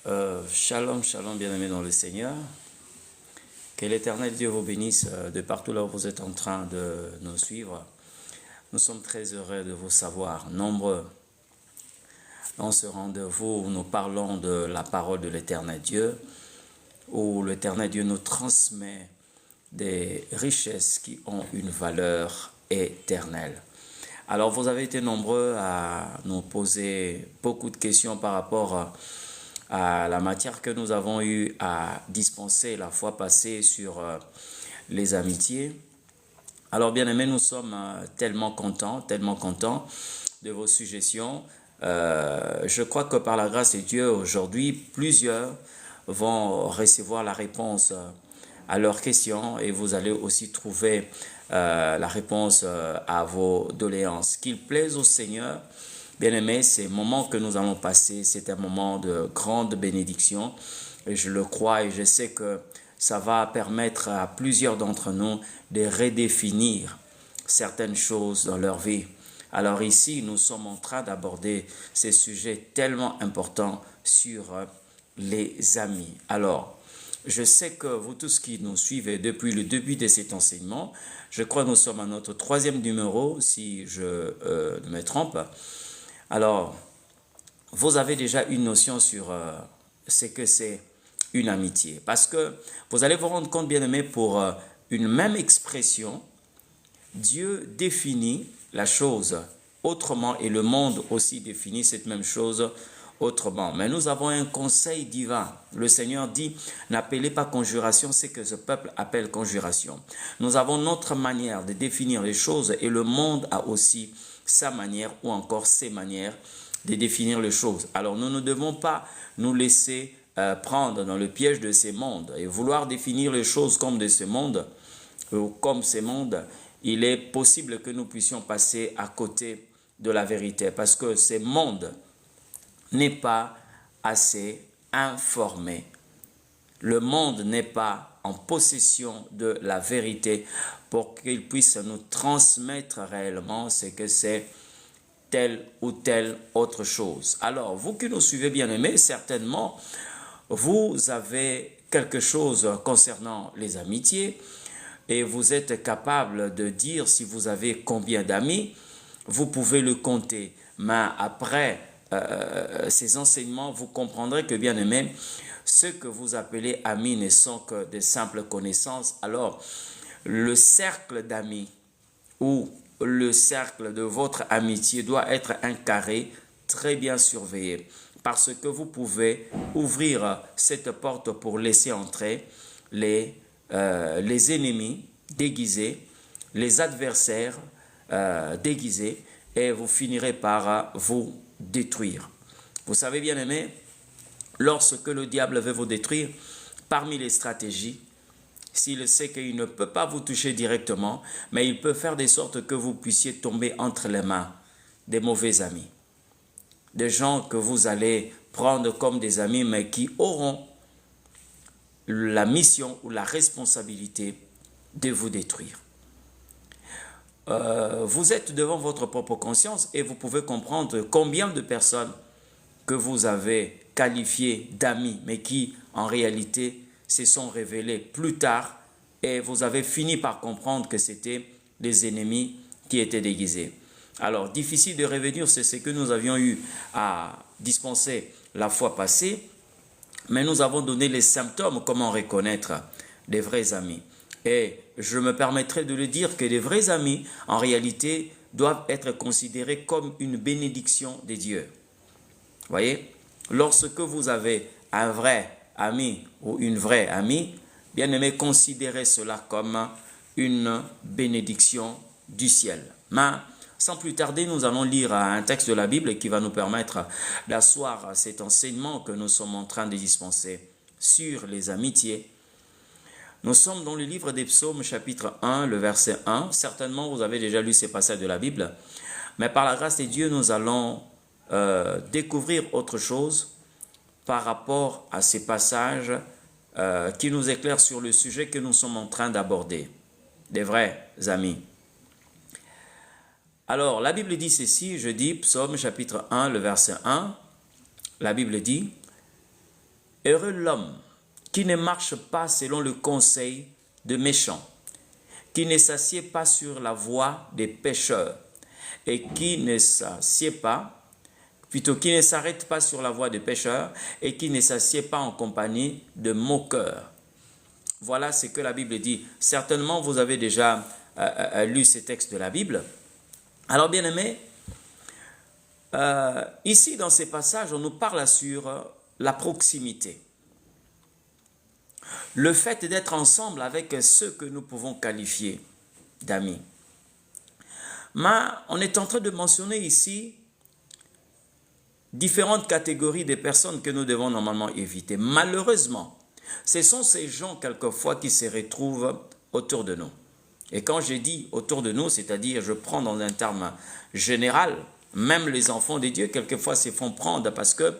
Shalom, shalom, bien-aimés dans le Seigneur. Que l'Éternel Dieu vous bénisse de partout là où vous êtes en train de nous suivre. Nous sommes très heureux de vous savoir nombreux. Dans ce rendez-vous, nous parlons de la parole de l'Éternel Dieu, où l'Éternel Dieu nous transmet des richesses qui ont une valeur éternelle. Alors, vous avez été nombreux à nous poser beaucoup de questions par rapport à la matière que nous avons eu à dispenser la fois passée sur les amitiés. Alors, bien aimés, nous sommes tellement contents de vos suggestions. Je crois que par la grâce de Dieu, aujourd'hui, plusieurs vont recevoir la réponse à leurs questions et vous allez aussi trouver la réponse à vos doléances. Qu'il plaise au Seigneur. Bien-aimés, ces moments que nous allons passer, c'est un moment de grande bénédiction. Et je le crois et je sais que ça va permettre à plusieurs d'entre nous de redéfinir certaines choses dans leur vie. Alors ici, nous sommes en train d'aborder ces sujets tellement importants sur les amis. Alors, je sais que vous tous qui nous suivez depuis le début de cet enseignement, je crois que nous sommes à notre 3e numéro, si je ne me trompe. Alors, vous avez déjà une notion sur ce que c'est une amitié. Parce que vous allez vous rendre compte, bien-aimés, pour une même expression, Dieu définit la chose autrement et le monde aussi définit cette même chose autrement. Mais nous avons un conseil divin. Le Seigneur dit, n'appelez pas conjuration ce que ce peuple appelle conjuration. Nous avons notre manière de définir les choses et le monde a aussi sa manière ou encore ses manières de définir les choses. Alors nous ne devons pas nous laisser prendre dans le piège de ces mondes et vouloir définir les choses comme de ce monde ou comme ces mondes. Il est possible que nous puissions passer à côté de la vérité parce que ce monde n'est pas assez informé. Le monde n'est pas en possession de la vérité pour qu'il puisse nous transmettre réellement ce que c'est telle ou telle autre chose. Alors, vous qui nous suivez, bien-aimés, certainement, vous avez quelque chose concernant les amitiés et vous êtes capable de dire si vous avez combien d'amis, vous pouvez le compter. Mais après ces enseignements, vous comprendrez que, bien-aimés, ce que vous appelez amis ne sont que de simples connaissances. Alors, le cercle d'amis ou le cercle de votre amitié doit être un carré très bien surveillé parce que vous pouvez ouvrir cette porte pour laisser entrer les ennemis déguisés, les adversaires déguisés et vous finirez par vous détruire. Vous savez, bien aimé, lorsque le diable veut vous détruire, parmi les stratégies, s'il sait qu'il ne peut pas vous toucher directement, mais il peut faire de sorte que vous puissiez tomber entre les mains des mauvais amis. Des gens que vous allez prendre comme des amis, mais qui auront la mission ou la responsabilité de vous détruire. Vous êtes devant votre propre conscience et vous pouvez comprendre combien de personnes que vous avez qualifiées d'amis, mais qui en réalité se sont révélés plus tard et vous avez fini par comprendre que c'était des ennemis qui étaient déguisés. Alors, difficile de revenir sur ce que nous avions eu à dispenser la fois passée, mais nous avons donné les symptômes, comment reconnaître des vrais amis. Et je me permettrai de le dire que les vrais amis, en réalité, doivent être considérés comme une bénédiction de Dieu. Vous voyez, lorsque vous avez un vrai ami ou une vraie amie, bien aimé, considérez cela comme une bénédiction du ciel. Mais sans plus tarder, nous allons lire un texte de la Bible qui va nous permettre d'asseoir cet enseignement que nous sommes en train de dispenser sur les amitiés. Nous sommes dans le livre des Psaumes, chapitre 1, le verset 1. Certainement, vous avez déjà lu ces passages de la Bible. Mais par la grâce de Dieu, nous allons découvrir autre chose par rapport à ces passages qui nous éclairent sur le sujet que nous sommes en train d'aborder. Des vrais amis. Alors, la Bible dit ceci, je dis, Psaume chapitre 1, le verset 1, la Bible dit, Heureux l'homme qui ne marche pas selon le conseil de méchants, qui ne s'assied pas sur la voie des pécheurs et qui ne s'arrête pas sur la voie des pécheurs et qui ne s'assied pas en compagnie de moqueurs. Voilà ce que la Bible dit. Certainement, vous avez déjà lu ces textes de la Bible. Alors, bien aimés, ici, dans ces passages, on nous parle sur la proximité. Le fait d'être ensemble avec ceux que nous pouvons qualifier d'amis. Mais on est en train de mentionner ici différentes catégories de personnes que nous devons normalement éviter. Malheureusement, ce sont ces gens quelquefois qui se retrouvent autour de nous. Et quand je dis autour de nous, c'est-à-dire je prends dans un terme général, même les enfants de Dieu quelquefois se font prendre parce que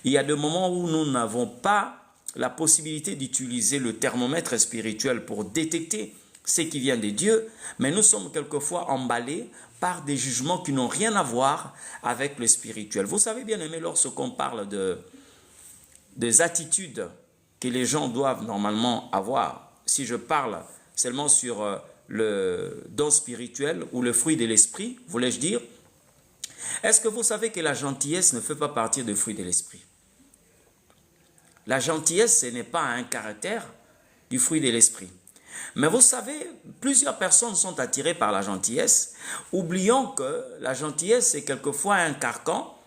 il y a des moments où nous n'avons pas la possibilité d'utiliser le thermomètre spirituel pour détecter ce qui vient de Dieu, mais nous sommes quelquefois emballés par des jugements qui n'ont rien à voir avec le spirituel. Vous savez bien aimé, lorsqu'on parle des attitudes que les gens doivent normalement avoir, si je parle seulement sur le don spirituel ou le fruit de l'esprit, voulais-je dire, est-ce que vous savez que la gentillesse ne fait pas partie du fruit de l'esprit? La gentillesse, ce n'est pas un caractère du fruit de l'esprit. Mais vous savez, plusieurs personnes sont attirées par la gentillesse, oubliant que la gentillesse, c'est quelquefois un carcan,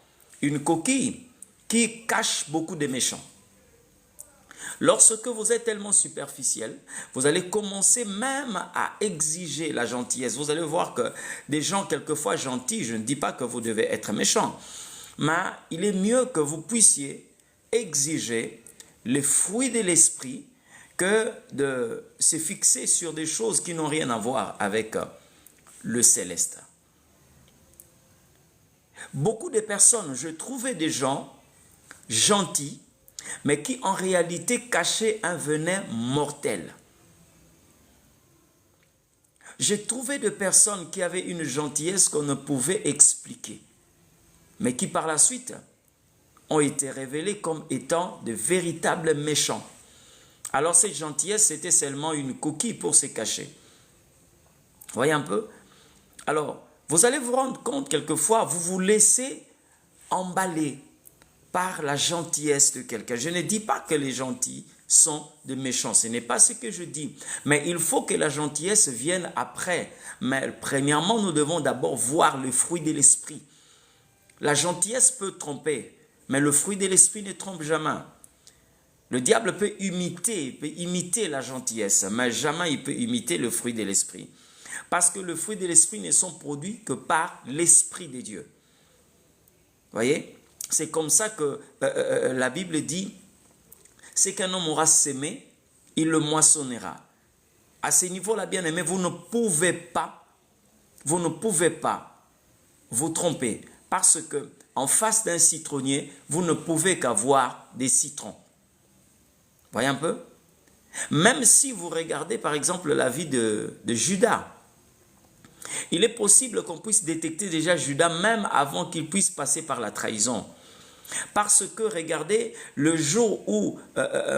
une coquille qui cache beaucoup de méchants. Lorsque vous êtes tellement superficiel, vous allez commencer même à exiger la gentillesse. Vous allez voir que des gens quelquefois gentils, je ne dis pas que vous devez être méchant, mais il est mieux que vous puissiez exiger les fruits de l'esprit que de se fixer sur des choses qui n'ont rien à voir avec le céleste. Beaucoup de personnes, je trouvais des gens gentils, mais qui en réalité cachaient un venin mortel. J'ai trouvé des personnes qui avaient une gentillesse qu'on ne pouvait expliquer, mais qui par la suite ont été révélés comme étant de véritables méchants. Alors cette gentillesse, c'était seulement une coquille pour se cacher. Voyez un peu? Alors, vous allez vous rendre compte, quelquefois, vous vous laissez emballer par la gentillesse de quelqu'un. Je ne dis pas que les gentils sont des méchants, ce n'est pas ce que je dis. Mais il faut que la gentillesse vienne après. Mais premièrement, nous devons d'abord voir le fruit de l'esprit. La gentillesse peut tromper, mais le fruit de l'esprit ne trompe jamais. Le diable peut imiter la gentillesse, mais jamais il peut imiter le fruit de l'esprit. Parce que le fruit de l'esprit ne sont produits que par l'esprit de Dieu. Voyez? C'est comme ça que la Bible dit, c'est qu'un homme aura semé, il le moissonnera. À ce niveau-là, bien aimé, vous ne pouvez pas vous tromper. Parce que en face d'un citronnier, vous ne pouvez qu'avoir des citrons. Voyez un peu? Même si vous regardez par exemple la vie de Judas, il est possible qu'on puisse détecter déjà Judas même avant qu'il puisse passer par la trahison. Parce que, regardez, le jour où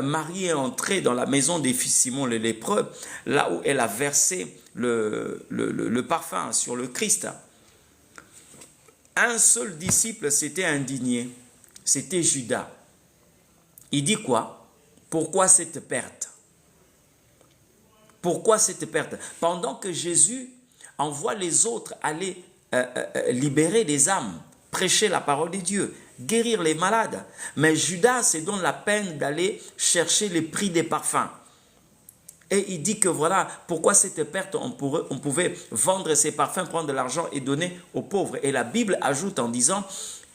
Marie est entrée dans la maison des fils Simon le lépreux, là où elle a versé le parfum sur le Christ, un seul disciple s'était indigné, c'était Judas. Il dit quoi? Pourquoi cette perte? Pourquoi cette perte? Pendant que Jésus envoie les autres aller libérer des âmes, prêcher la parole de Dieu, guérir les malades. Mais Judas se donne la peine d'aller chercher les prix des parfums. Et il dit que voilà, pourquoi cette perte, on pouvait vendre ces parfums, prendre de l'argent et donner aux pauvres. Et la Bible ajoute en disant,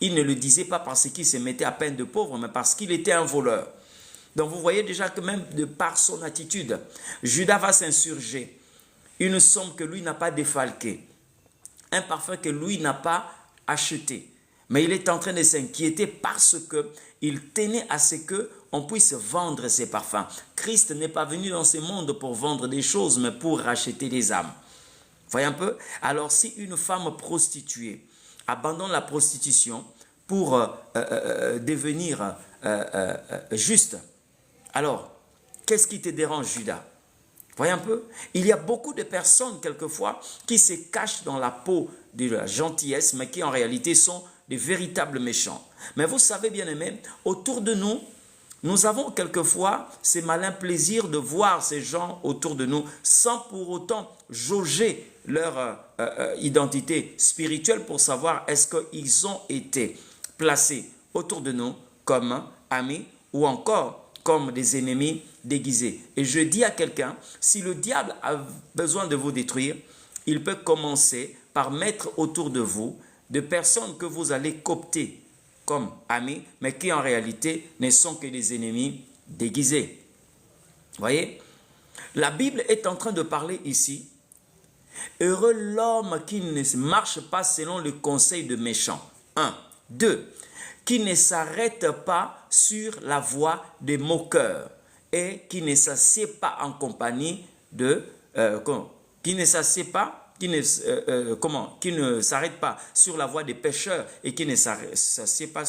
il ne le disait pas parce qu'il se mettait à peine de pauvre, mais parce qu'il était un voleur. Donc vous voyez déjà que même de par son attitude, Judas va s'insurger. Une somme que lui n'a pas défalquée. Un parfum que lui n'a pas acheté. Mais il est en train de s'inquiéter parce qu'il tenait à ce qu'on puisse vendre ses parfums. Christ n'est pas venu dans ce monde pour vendre des choses, mais pour racheter des âmes. Voyez un peu? Alors si une femme prostituée abandonne la prostitution pour devenir juste. Alors, qu'est-ce qui te dérange, Judas? Voyez un peu, il y a beaucoup de personnes, quelquefois, qui se cachent dans la peau de la gentillesse, mais qui en réalité sont des véritables méchants. Mais vous savez, bien-aimés, autour de nous, nous avons quelquefois ces malins plaisirs de voir ces gens autour de nous sans pour autant jauger leur identité spirituelle pour savoir est-ce qu'ils ont été placés autour de nous comme amis ou encore comme des ennemis déguisés. Et je dis à quelqu'un, si le diable a besoin de vous détruire, il peut commencer par mettre autour de vous de personnes que vous allez coopter comme amis, mais qui en réalité ne sont que des ennemis déguisés. Voyez, la Bible est en train de parler ici. Heureux l'homme qui ne marche pas selon le conseil de méchants. 1. 2. Qui ne s'arrête pas sur la voie des moqueurs et qui ne s'assied pas en compagnie de... qui ne s'assied pas, qui ne s'arrête pas sur la voie des pécheurs et qui ne s'assied pas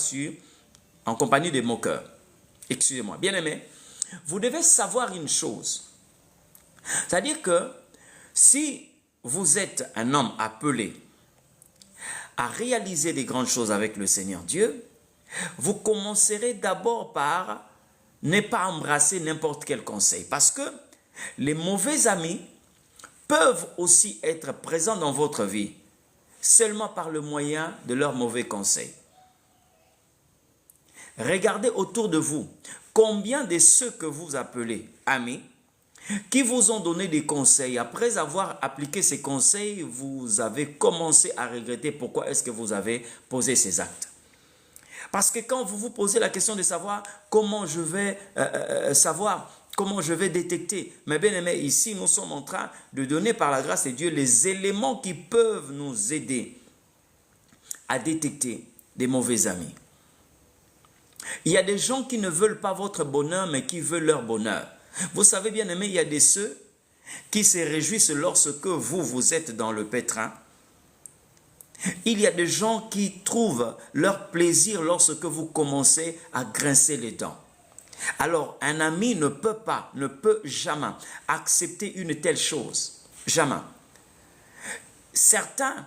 en compagnie des moqueurs. Excusez-moi. Bien-aimé, vous devez savoir une chose. C'est-à-dire que si vous êtes un homme appelé à réaliser des grandes choses avec le Seigneur Dieu, vous commencerez d'abord par ne pas embrasser n'importe quel conseil. Parce que les mauvais amis peuvent aussi être présents dans votre vie seulement par le moyen de leurs mauvais conseils. Regardez autour de vous combien de ceux que vous appelez amis qui vous ont donné des conseils. Après avoir appliqué ces conseils, vous avez commencé à regretter pourquoi est-ce que vous avez posé ces actes. Parce que quand vous vous posez la question de savoir comment je vais comment je vais détecter, mes bien-aimés, ici nous sommes en train de donner par la grâce de Dieu les éléments qui peuvent nous aider à détecter des mauvais amis. Il y a des gens qui ne veulent pas votre bonheur, mais qui veulent leur bonheur. Vous savez, bien-aimés, il y a des ceux qui se réjouissent lorsque vous êtes dans le pétrin. Il y a des gens qui trouvent leur plaisir lorsque vous commencez à grincer les dents. Alors, un ami ne peut jamais accepter une telle chose. Jamais. Certains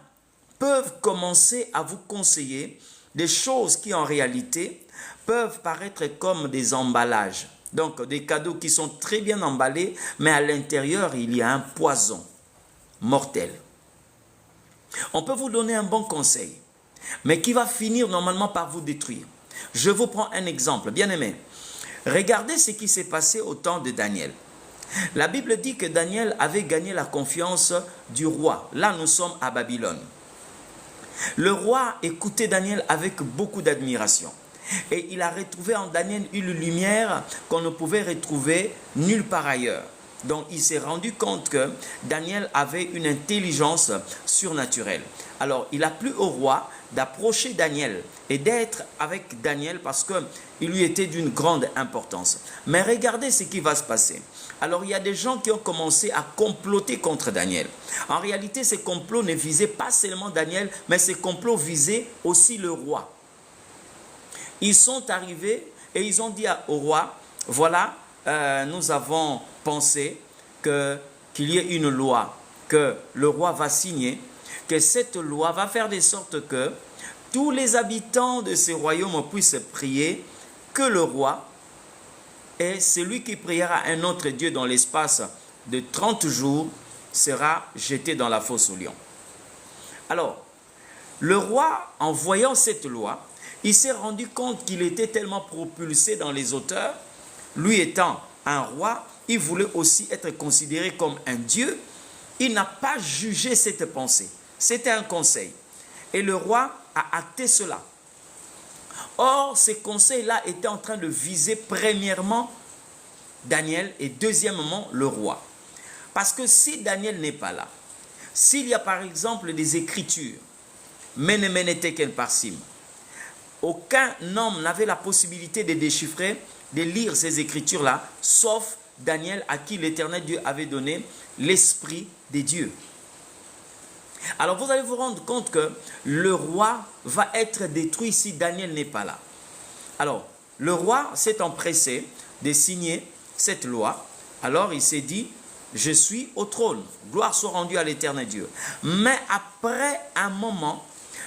peuvent commencer à vous conseiller des choses qui, en réalité, peuvent paraître comme des emballages. Donc, des cadeaux qui sont très bien emballés, mais à l'intérieur, il y a un poison mortel. On peut vous donner un bon conseil, mais qui va finir normalement par vous détruire. Je vous prends un exemple, bien aimé. Regardez ce qui s'est passé au temps de Daniel. La Bible dit que Daniel avait gagné la confiance du roi. Là, nous sommes à Babylone. Le roi écoutait Daniel avec beaucoup d'admiration. Et il a retrouvé en Daniel une lumière qu'on ne pouvait retrouver nulle part ailleurs. Donc, il s'est rendu compte que Daniel avait une intelligence surnaturelle. Alors, il a plu au roi d'approcher Daniel et d'être avec Daniel parce qu'il lui était d'une grande importance. Mais regardez ce qui va se passer. Alors, il y a des gens qui ont commencé à comploter contre Daniel. En réalité, ces complots ne visaient pas seulement Daniel, mais ces complots visaient aussi le roi. Ils sont arrivés et ils ont dit au roi, voilà, nous avons pensé qu'il y ait une loi que le roi va signer, que cette loi va faire de sorte que tous les habitants de ce royaume puissent prier que le roi et celui qui priera un autre Dieu dans l'espace de 30 jours sera jeté dans la fosse aux lions. Alors, le roi, en voyant cette loi, il s'est rendu compte qu'il était tellement propulsé dans les hauteurs. Lui étant un roi, il voulait aussi être considéré comme un dieu. Il n'a pas jugé cette pensée. C'était un conseil. Et le roi a acté cela. Or, ces conseils-là étaient en train de viser premièrement Daniel et deuxièmement le roi. Parce que si Daniel n'est pas là, s'il y a par exemple des écritures, Mene Mene Tekel Parsim, aucun homme n'avait la possibilité de déchiffrer, de lire ces écritures-là, sauf Daniel à qui l'Éternel Dieu avait donné l'esprit des dieux. Alors vous allez vous rendre compte que le roi va être détruit si Daniel n'est pas là. Alors, le roi s'est empressé de signer cette loi. Alors il s'est dit, je suis au trône, gloire soit rendue à l'Éternel Dieu. Mais après un moment,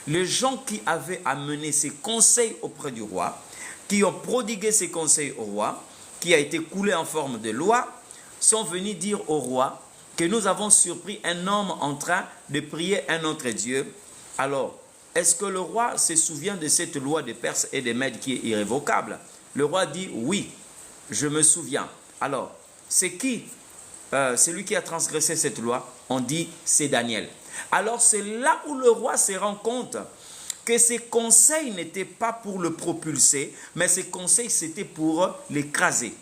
les gens qui avaient amené ces conseils auprès du roi, qui ont prodigué ces conseils au roi, qui a été coulé en forme de loi, sont venus dire au roi que nous avons surpris un homme en train de prier un autre Dieu. Alors, est-ce que le roi se souvient de cette loi des Perses et des Mèdes qui est irrévocable? Le roi dit, oui, je me souviens. Alors, c'est qui celui qui a transgressé cette loi? On dit, c'est Daniel. Alors, c'est là où le roi se rend compte que ces conseils n'étaient pas pour le propulser, mais ces conseils, c'était pour l'écraser.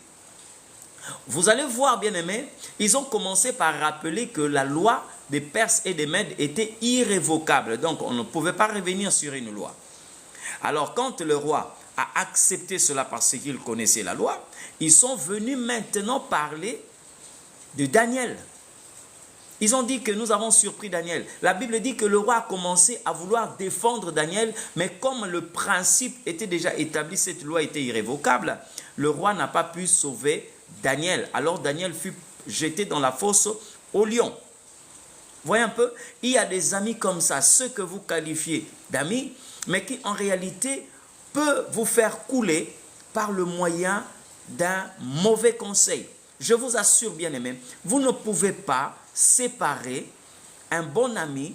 Vous allez voir, bien-aimés, ils ont commencé par rappeler que la loi des Perses et des Mèdes était irrévocable. Donc, on ne pouvait pas revenir sur une loi. Alors, quand le roi a accepté cela parce qu'il connaissait la loi, ils sont venus maintenant parler de Daniel. Ils ont dit que nous avons surpris Daniel. La Bible dit que le roi a commencé à vouloir défendre Daniel, mais comme le principe était déjà établi, cette loi était irrévocable, le roi n'a pas pu sauver Daniel. Alors Daniel fut jeté dans la fosse au lion. Voyez un peu, il y a des amis comme ça, ceux que vous qualifiez d'amis, mais qui en réalité peuvent vous faire couler par le moyen d'un mauvais conseil. Je vous assure, bien-aimés, vous ne pouvez pas séparer un bon ami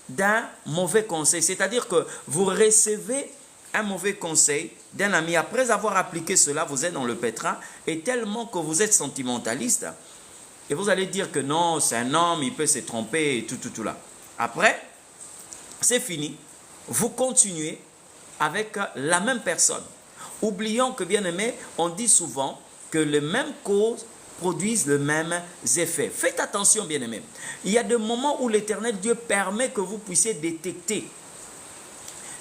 d'un mauvais conseil. C'est-à-dire que vous recevez un mauvais conseil d'un ami. Après avoir appliqué cela, vous êtes dans le pétrin et tellement que vous êtes sentimentaliste et vous allez dire que non, c'est un homme, il peut se tromper et tout là. Après, c'est fini. Vous continuez avec la même personne. Oublions que, bien-aimé, on dit souvent que les mêmes causes produisent le même effet. Faites attention, bien-aimés. Il y a des moments où l'Éternel Dieu permet que vous puissiez détecter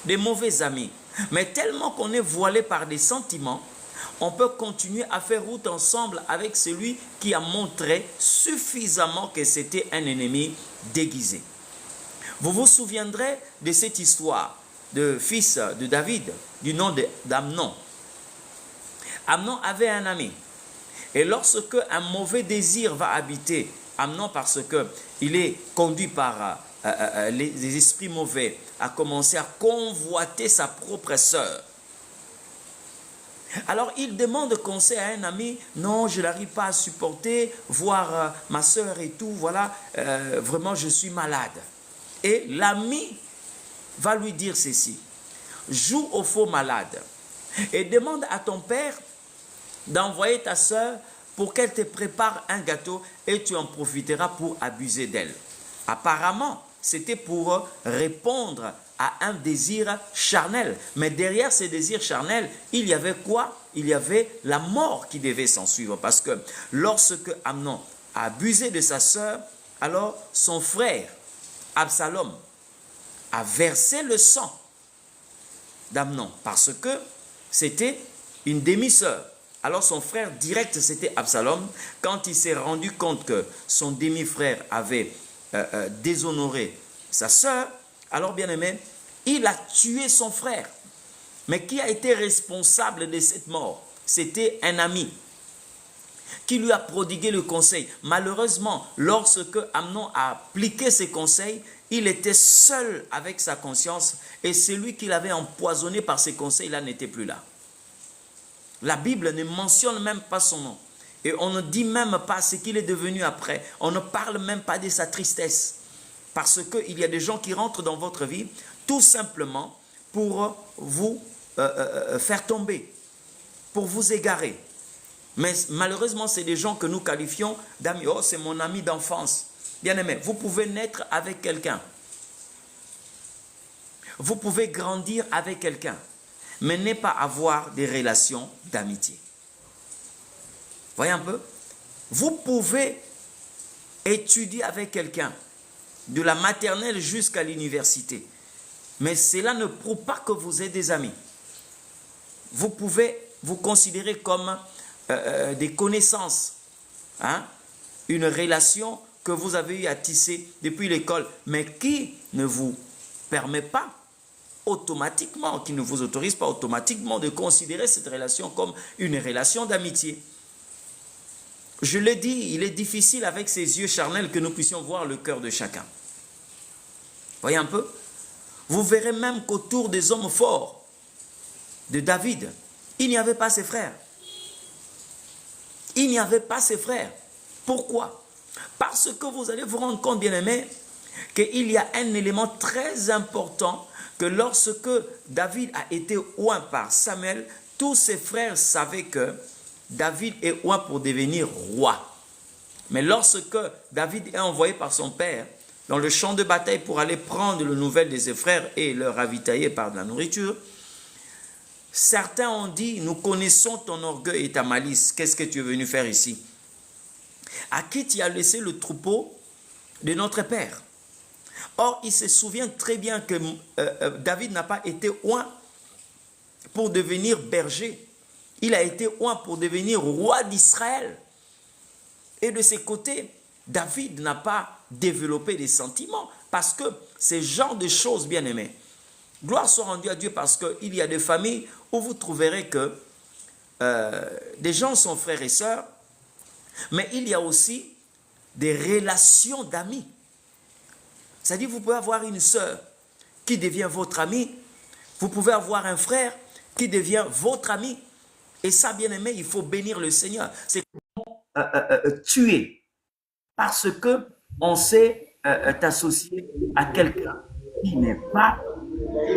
des mauvais amis. Mais tellement qu'on est voilé par des sentiments, on peut continuer à faire route ensemble avec celui qui a montré suffisamment que c'était un ennemi déguisé. Vous vous souviendrez de cette histoire de fils de David, du nom d'Amnon. Amnon avait un ami. Et lorsque un mauvais désir va habiter Amnon parce qu'il est conduit par les esprits mauvais, a commencé à convoiter sa propre sœur. Alors il demande conseil à un ami, non, je n'arrive pas à supporter, voir ma sœur et tout, voilà, vraiment je suis malade. Et l'ami va lui dire ceci, joue au faux malade et demande à ton père d'envoyer ta sœur pour qu'elle te prépare un gâteau et tu en profiteras pour abuser d'elle. Apparemment, c'était pour répondre à un désir charnel. Mais derrière ces désirs charnels, il y avait quoi? Il y avait la mort qui devait s'en suivre. Parce que lorsque Amnon a abusé de sa sœur, alors son frère, Absalom, a versé le sang d'Amnon. Parce que c'était une demi-sœur. Alors son frère direct, c'était Absalom. Quand il s'est rendu compte que son demi-frère avait déshonoré sa sœur, alors bien aimé, il a tué son frère. Mais qui a été responsable de cette mort? C'était un ami qui lui a prodigué le conseil. Malheureusement, lorsque Amnon a appliqué ses conseils, il était seul avec sa conscience et celui qui l'avait empoisonné par ses conseils-là n'était plus là. La Bible ne mentionne même pas son nom. Et on ne dit même pas ce qu'il est devenu après. On ne parle même pas de sa tristesse. Parce qu'il y a des gens qui rentrent dans votre vie tout simplement pour vous faire tomber, pour vous égarer. Mais malheureusement, c'est des gens que nous qualifions d'amis. Oh, c'est mon ami d'enfance. Bien aimé, vous pouvez naître avec quelqu'un. Vous pouvez grandir avec quelqu'un. Mais ne pas avoir des relations d'amitié. Voyez un peu? Vous pouvez étudier avec quelqu'un, de la maternelle jusqu'à l'université. Mais cela ne prouve pas que vous êtes des amis. Vous pouvez vous considérer comme des connaissances. Hein? Une relation que vous avez eu à tisser depuis l'école, mais qui ne vous permet pas automatiquement, qui ne vous autorise pas automatiquement de considérer cette relation comme une relation d'amitié. Je l'ai dit, il est difficile avec ces yeux charnels que nous puissions voir le cœur de chacun. Voyez un peu? Vous verrez même qu'autour des hommes forts de David, il n'y avait pas ses frères. Il n'y avait pas ses frères. Pourquoi? Parce que vous allez vous rendre compte, bien-aimés, qu'il y a un élément très important, que lorsque David a été oint par Samuel, tous ses frères savaient que David est oint pour devenir roi. Mais lorsque David est envoyé par son père dans le champ de bataille pour aller prendre les nouvelles de ses frères et leur ravitailler par de la nourriture, certains ont dit, nous connaissons ton orgueil et ta malice, qu'est-ce que tu es venu faire ici? À qui tu as laissé le troupeau de notre père? Or, il se souvient très bien que David n'a pas été oint pour devenir berger. Il a été oint pour devenir roi d'Israël. Et de ses côtés, David n'a pas développé des sentiments parce que ce genre de choses, bien aimées, gloire soit rendue à Dieu parce qu'il y a des familles où vous trouverez que des gens sont frères et sœurs, mais il y a aussi des relations d'amis. C'est-à-dire, vous pouvez avoir une sœur qui devient votre amie, vous pouvez avoir un frère qui devient votre ami. Et ça, bien aimé, il faut bénir le Seigneur. C'est tuer parce que on s'est associé à quelqu'un qui n'est pas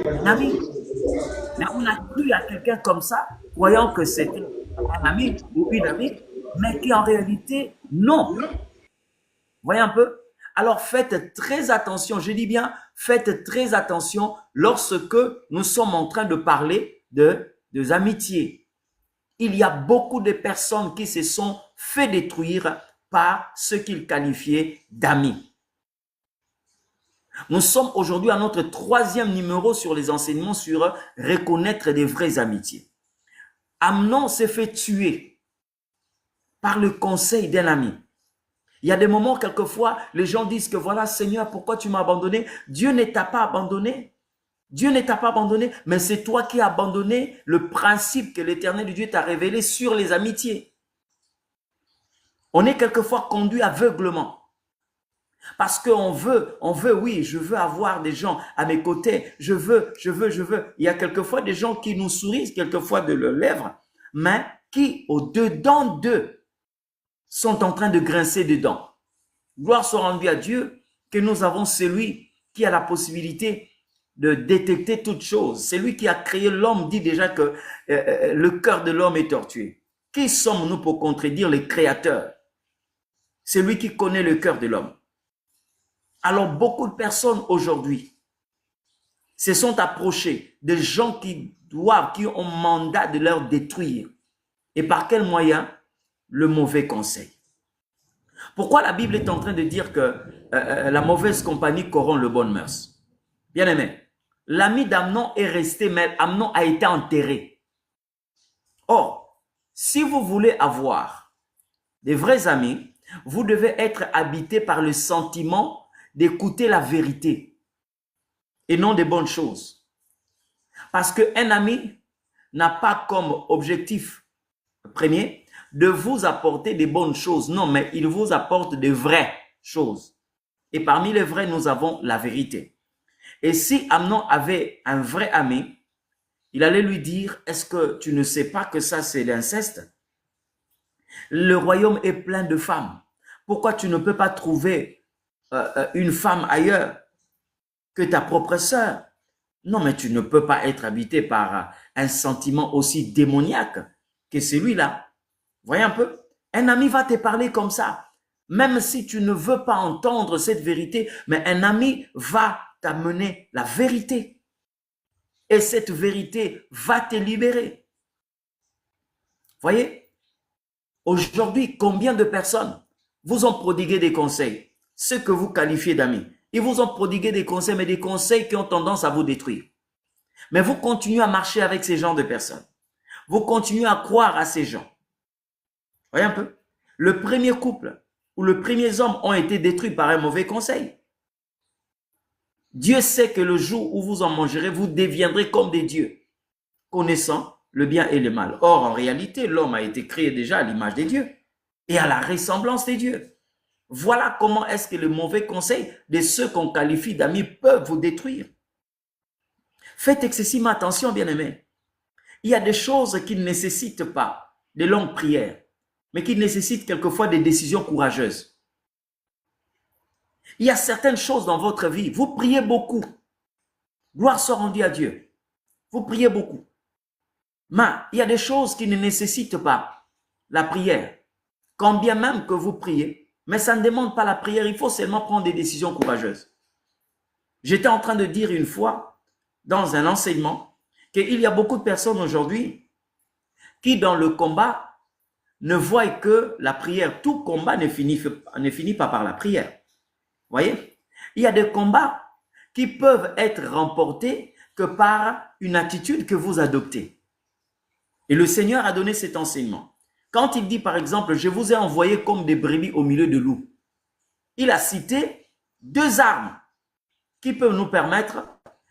un ami. Mais on a cru à quelqu'un comme ça, croyant que c'était un ami ou une amie, mais qui en réalité, non. Voyez un peu? Alors faites très attention, je dis bien, faites très attention lorsque nous sommes en train de parler de amitiés. Il y a beaucoup de personnes qui se sont fait détruire par ce qu'ils qualifiaient d'amis. Nous sommes aujourd'hui à notre 3e numéro sur les enseignements sur reconnaître des vraies amitiés. Amnon s'est fait tuer par le conseil d'un ami. Il y a des moments, quelquefois, les gens disent que voilà, Seigneur, pourquoi tu m'as abandonné? Dieu ne t'a pas abandonné. Dieu ne t'a pas abandonné, mais c'est toi qui as abandonné le principe que l'Éternel Dieu t'a révélé sur les amitiés. On est quelquefois conduit aveuglement. Parce qu'on veut, oui, je veux avoir des gens à mes côtés. Je veux. Il y a quelquefois des gens qui nous sourient, quelquefois de leurs lèvres, mais qui, au-dedans d'eux, sont en train de grincer dedans. Gloire soit rendue à Dieu que nous avons celui qui a la possibilité de détecter toutes choses. C'est lui qui a créé l'homme, dit déjà que le cœur de l'homme est tortué. Qui sommes-nous pour contredire le Créateur? C'est lui qui connaît le cœur de l'homme. Alors beaucoup de personnes aujourd'hui se sont approchées de gens qui ont mandat de leur détruire. Et par quel moyen? Le mauvais conseil. Pourquoi la Bible est en train de dire que la mauvaise compagnie corrompt le bon mœurs? Bien aimé, l'ami d'Amnon est resté, mais Amnon a été enterré. Or, si vous voulez avoir des vrais amis, vous devez être habité par le sentiment d'écouter la vérité et non des bonnes choses. Parce qu'un ami n'a pas comme objectif premier de vous apporter des bonnes choses. Non, mais il vous apporte de vraies choses. Et parmi les vraies, nous avons la vérité. Et si Amnon avait un vrai ami, il allait lui dire, est-ce que tu ne sais pas que ça c'est l'inceste? Le royaume est plein de femmes. Pourquoi tu ne peux pas trouver une femme ailleurs que ta propre sœur? Non, mais tu ne peux pas être habité par un sentiment aussi démoniaque que celui-là. Voyez un peu? Un ami va te parler comme ça. Même si tu ne veux pas entendre cette vérité, mais un ami va t'amener la vérité. Et cette vérité va te libérer. Voyez? Aujourd'hui, combien de personnes vous ont prodigué des conseils? Ceux que vous qualifiez d'amis. Ils vous ont prodigué des conseils, mais des conseils qui ont tendance à vous détruire. Mais vous continuez à marcher avec ces genres de personnes. Vous continuez à croire à ces gens. Voyez un peu? Le premier couple où les premiers hommes ont été détruits par un mauvais conseil. Dieu sait que le jour où vous en mangerez, vous deviendrez comme des dieux, connaissant le bien et le mal. Or, en réalité, l'homme a été créé déjà à l'image des dieux et à la ressemblance des dieux. Voilà comment est-ce que le mauvais conseil de ceux qu'on qualifie d'amis peuvent vous détruire. Faites excessivement attention, bien-aimés. Il y a des choses qui ne nécessitent pas de longues prières, mais qui nécessitent quelquefois des décisions courageuses. Il y a certaines choses dans votre vie, vous priez beaucoup. Gloire soit rendue à Dieu. Vous priez beaucoup. Mais il y a des choses qui ne nécessitent pas la prière. Quand bien même que vous priez, mais ça ne demande pas la prière, il faut seulement prendre des décisions courageuses. J'étais en train de dire une fois, dans un enseignement, qu'il y a beaucoup de personnes aujourd'hui qui, dans le combat, ne voient que la prière. Tout combat ne finit pas par la prière. Voyez? Il y a des combats qui peuvent être remportés que par une attitude que vous adoptez. Et le Seigneur a donné cet enseignement. Quand il dit par exemple, je vous ai envoyé comme des brebis au milieu de loups, il a cité 2 armes qui peuvent nous permettre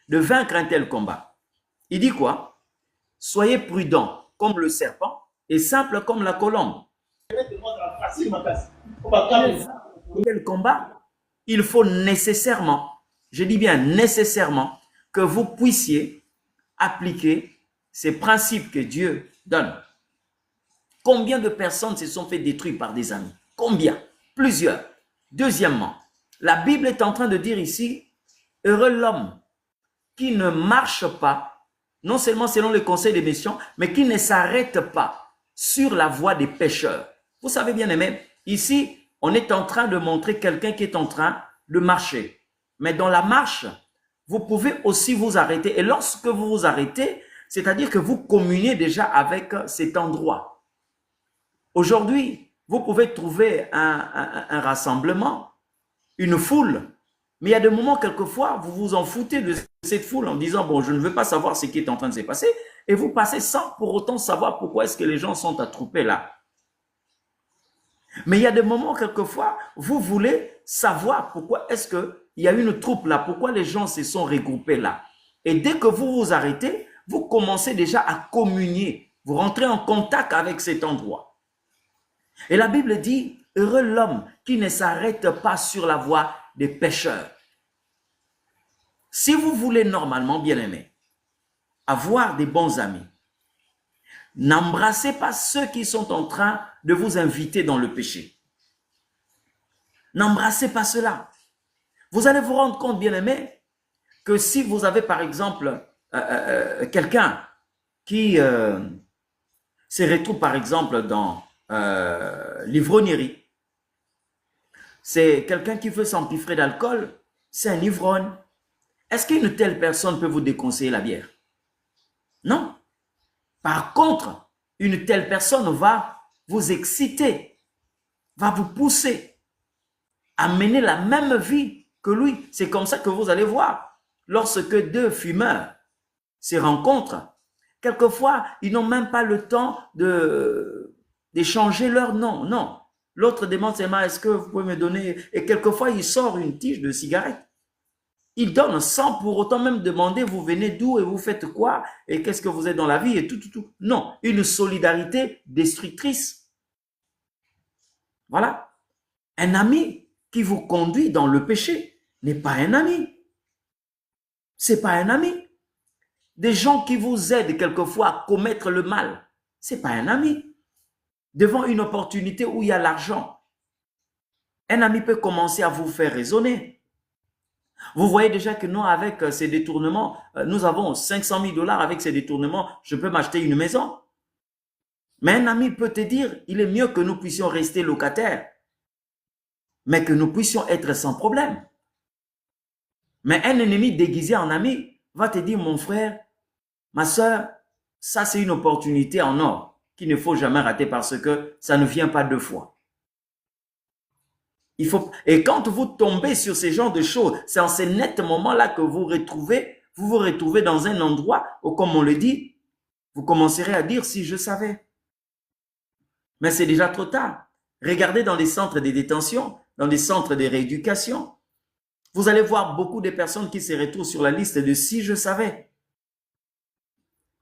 de vaincre un tel combat. Il dit quoi? Soyez prudents comme le serpent et simples comme la colombe. Quel combat? Il faut nécessairement, je dis bien nécessairement, que vous puissiez appliquer ces principes que Dieu donne. Combien de personnes se sont fait détruire par des amis? Combien? Plusieurs. Deuxièmement, la Bible est en train de dire ici, heureux l'homme qui ne marche pas, non seulement selon les conseils des méchants, mais qui ne s'arrête pas sur la voie des pécheurs. Vous savez bien aimé, ici, on est en train de montrer quelqu'un qui est en train de marcher. Mais dans la marche, vous pouvez aussi vous arrêter. Et lorsque vous vous arrêtez, c'est-à-dire que vous communiez déjà avec cet endroit. Aujourd'hui, vous pouvez trouver un rassemblement, une foule, mais il y a des moments, quelquefois, vous vous en foutez de cette foule en disant, bon, je ne veux pas savoir ce qui est en train de se passer, et vous passez sans pour autant savoir pourquoi est-ce que les gens sont attroupés là. Mais il y a des moments, quelquefois, vous voulez savoir pourquoi est-ce qu'il y a une troupe là, pourquoi les gens se sont regroupés là. Et dès que vous vous arrêtez, vous commencez déjà à communier, vous rentrez en contact avec cet endroit. Et la Bible dit, heureux l'homme qui ne s'arrête pas sur la voie des pécheurs. Si vous voulez normalement, bien aimé, avoir des bons amis, n'embrassez pas ceux qui sont en train de vous inviter dans le péché. N'embrassez pas cela. Vous allez vous rendre compte, bien aimé, que si vous avez par exemple quelqu'un qui se retrouve par exemple dans l'ivrognerie, c'est quelqu'un qui veut s'empiffrer d'alcool, c'est un ivrogne. Est-ce qu'une telle personne peut vous déconseiller la bière? Non. Par contre, une telle personne va vous exciter, va vous pousser à mener la même vie que lui. C'est comme ça que vous allez voir. Lorsque 2 fumeurs se rencontrent, quelquefois, ils n'ont même pas le temps d'échanger leur nom. Non. L'autre demande seulement, est-ce que vous pouvez me donner? Et quelquefois, il sort une tige de cigarette. Il donne sans pour autant même demander, vous venez d'où et vous faites quoi? Et qu'est-ce que vous êtes dans la vie? Et tout. Non, une solidarité destructrice. Voilà. Un ami qui vous conduit dans le péché n'est pas un ami. C'est pas un ami. Des gens qui vous aident quelquefois à commettre le mal, c'est pas un ami. Devant une opportunité où il y a l'argent, un ami peut commencer à vous faire raisonner. Vous voyez déjà que nous, avec ces détournements, nous avons 500 000 $ avec ces détournements, je peux m'acheter une maison. Mais un ami peut te dire, il est mieux que nous puissions rester locataires, mais que nous puissions être sans problème. Mais un ennemi déguisé en ami va te dire, mon frère, ma soeur, ça c'est une opportunité en or qu'il ne faut jamais rater parce que ça ne vient pas 2 fois. Et quand vous tombez sur ce genre de choses, c'est en ces nets moments-là que vous vous retrouvez dans un endroit où, comme on le dit, vous commencerez à dire si je savais. Mais c'est déjà trop tard. Regardez dans les centres de détention, dans les centres de rééducation. Vous allez voir beaucoup de personnes qui se retrouvent sur la liste de « si je savais ».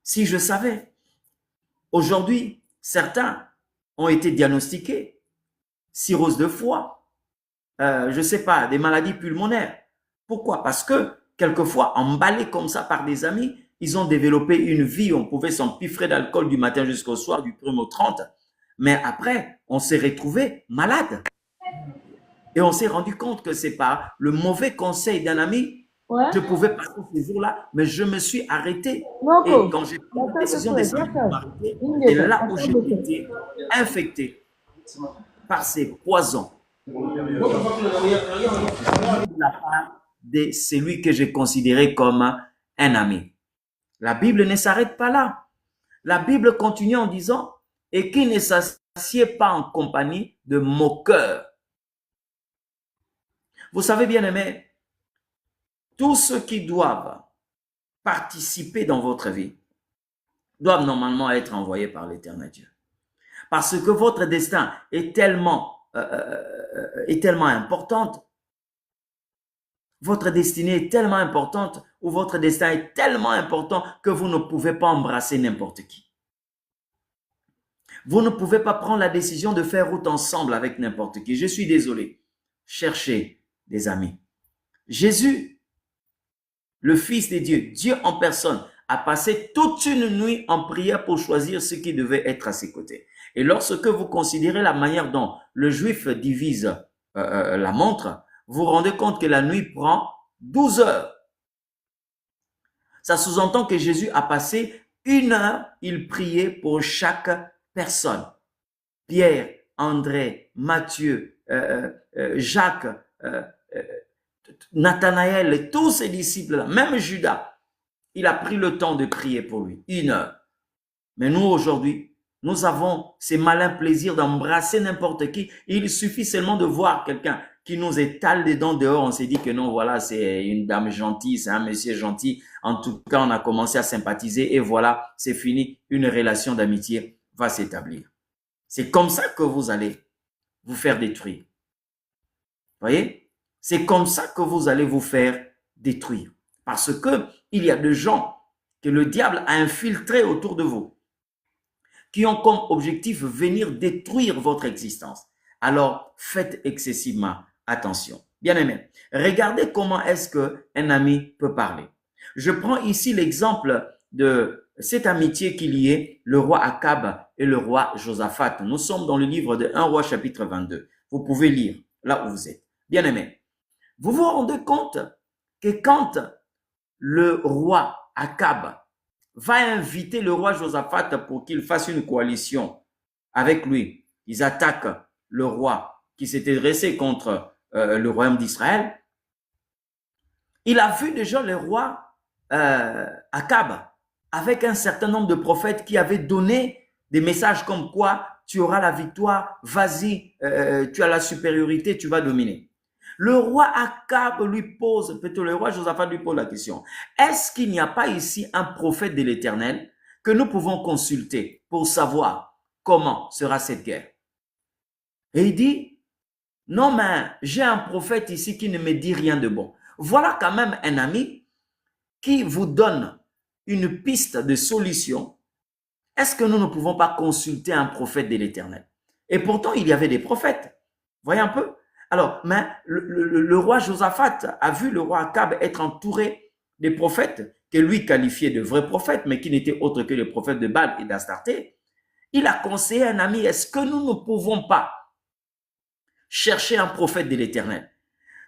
Si je savais. Aujourd'hui, certains ont été diagnostiqués, cirrhose de foie, je ne sais pas, des maladies pulmonaires. Pourquoi? Parce que quelquefois, emballés comme ça par des amis, ils ont développé une vie, on pouvait s'empiffrer d'alcool du matin jusqu'au soir, du 1er au 30. Mais après, on s'est retrouvé malade. Et on s'est rendu compte que c'est pas le mauvais conseil d'un ami. Ouais. Je pouvais passer ces jours-là, mais je me suis arrêté. Et quand j'ai pris la décision de m'arrêter, c'est là où j'ai été infecté par ces poisons. De la part de celui que j'ai considéré comme un ami. La Bible ne s'arrête pas là. La Bible continue en disant « et qui ne s'assied pas en compagnie de moqueurs ». Vous savez, bien aimé, tous ceux qui doivent participer dans votre vie doivent normalement être envoyés par l'Éternel Dieu. Parce que votre destin est tellement importante, votre destinée est tellement importante, ou votre destin est tellement important que vous ne pouvez pas embrasser n'importe qui. Vous ne pouvez pas prendre la décision de faire route ensemble avec n'importe qui. Je suis désolé. Cherchez des amis. Jésus, le Fils de Dieu, Dieu en personne, a passé toute une nuit en prière pour choisir ceux qui devaient être à ses côtés. Et lorsque vous considérez la manière dont le Juif divise la montre, vous vous rendez compte que la nuit prend 12 heures. Ça sous-entend que Jésus a passé 1 heure, il priait pour chaque personne. Pierre, André, Matthieu, Jacques, Nathanaël, tous ces disciples-là, même Judas, il a pris le temps de prier pour lui, 1 heure. Mais nous, aujourd'hui, nous avons ces malins plaisirs d'embrasser n'importe qui. Il suffit seulement de voir quelqu'un qui nous étale des dents dehors. On s'est dit que non, voilà, c'est une dame gentille, c'est un monsieur gentil. En tout cas, on a commencé à sympathiser et voilà, c'est fini. Une relation d'amitié va s'établir. C'est comme ça que vous allez vous faire détruire. Voyez? C'est comme ça que vous allez vous faire détruire. Parce que il y a des gens que le diable a infiltrés autour de vous, qui ont comme objectif venir détruire votre existence. Alors, faites excessivement attention. Bien-aimés, regardez comment est-ce qu'un ami peut parler. Je prends ici l'exemple de cette amitié qui liait le roi Akab et le roi Josaphat. Nous sommes dans le livre de 1 roi chapitre 22. Vous pouvez lire là où vous êtes. Bien-aimés, vous vous rendez compte que quand le roi Akab va inviter le roi Josaphat pour qu'il fasse une coalition avec lui, ils attaquent le roi qui s'était dressé contre le royaume d'Israël. Il a vu déjà le roi Akab avec un certain nombre de prophètes qui avaient donné des messages comme quoi tu auras la victoire, vas-y, tu as la supériorité, tu vas dominer. Le roi Akab lui pose, peut-être le roi Josaphat lui pose la question, est-ce qu'il n'y a pas ici un prophète de l'Éternel que nous pouvons consulter pour savoir comment sera cette guerre? Et il dit, non mais j'ai un prophète ici qui ne me dit rien de bon. Voilà quand même un ami qui vous donne une piste de solution. Est-ce que nous ne pouvons pas consulter un prophète de l'Éternel? Et pourtant, il y avait des prophètes. Voyez un peu? Alors, mais le roi Josaphat a vu le roi Akab être entouré des prophètes que lui qualifiait de vrais prophètes, mais qui n'étaient autres que les prophètes de Baal et d'Astarté. Il a conseillé à un ami, est-ce que nous ne pouvons pas chercher un prophète de l'Éternel?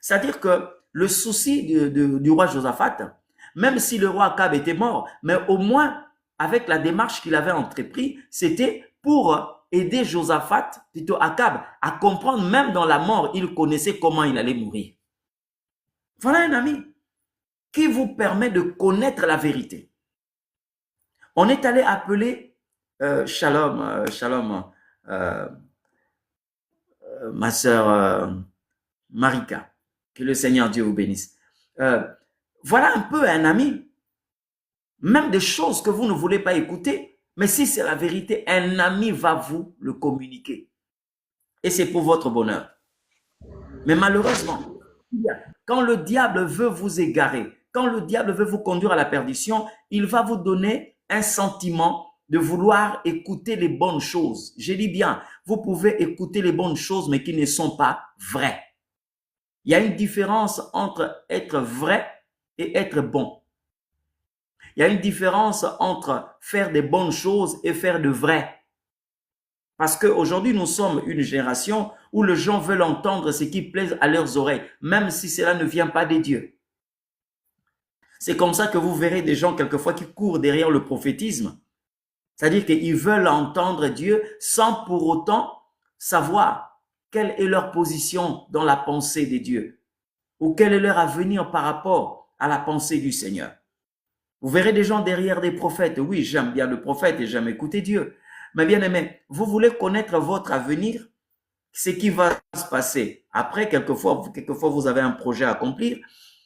C'est-à-dire que le souci du roi Josaphat, même si le roi Akab était mort, mais au moins, avec la démarche qu'il avait entreprise, c'était pour aider Josaphat, plutôt Akab, à comprendre, même dans la mort, il connaissait comment il allait mourir. Voilà un ami qui vous permet de connaître la vérité. On est allé appeler Shalom, ma sœur Marika, que le Seigneur Dieu vous bénisse. Voilà un peu un ami, même des choses que vous ne voulez pas écouter, mais si c'est la vérité, un ami va vous le communiquer. et c'est pour votre bonheur. Mais malheureusement, quand le diable veut vous égarer, quand le diable veut vous conduire à la perdition, il va vous donner un sentiment de vouloir écouter les bonnes choses. Je dis bien, vous pouvez écouter les bonnes choses, mais qui ne sont pas vraies. Il y a une différence entre être vrai et être bon. Il y a une différence entre faire des bonnes choses et faire de vrai. Parce qu'aujourd'hui, nous sommes une génération où les gens veulent entendre ce qui plaise à leurs oreilles, même si cela ne vient pas des dieux. C'est comme ça que vous verrez des gens quelquefois qui courent derrière le prophétisme. C'est-à-dire qu'ils veulent entendre Dieu sans pour autant savoir quelle est leur position dans la pensée des dieux ou quel est leur avenir par rapport à la pensée du Seigneur. Vous verrez des gens derrière des prophètes. Oui, j'aime bien le prophète et j'aime écouter Dieu. Mais bien aimé, vous voulez connaître votre avenir, ce qui va se passer. Après, quelquefois, vous avez un projet à accomplir,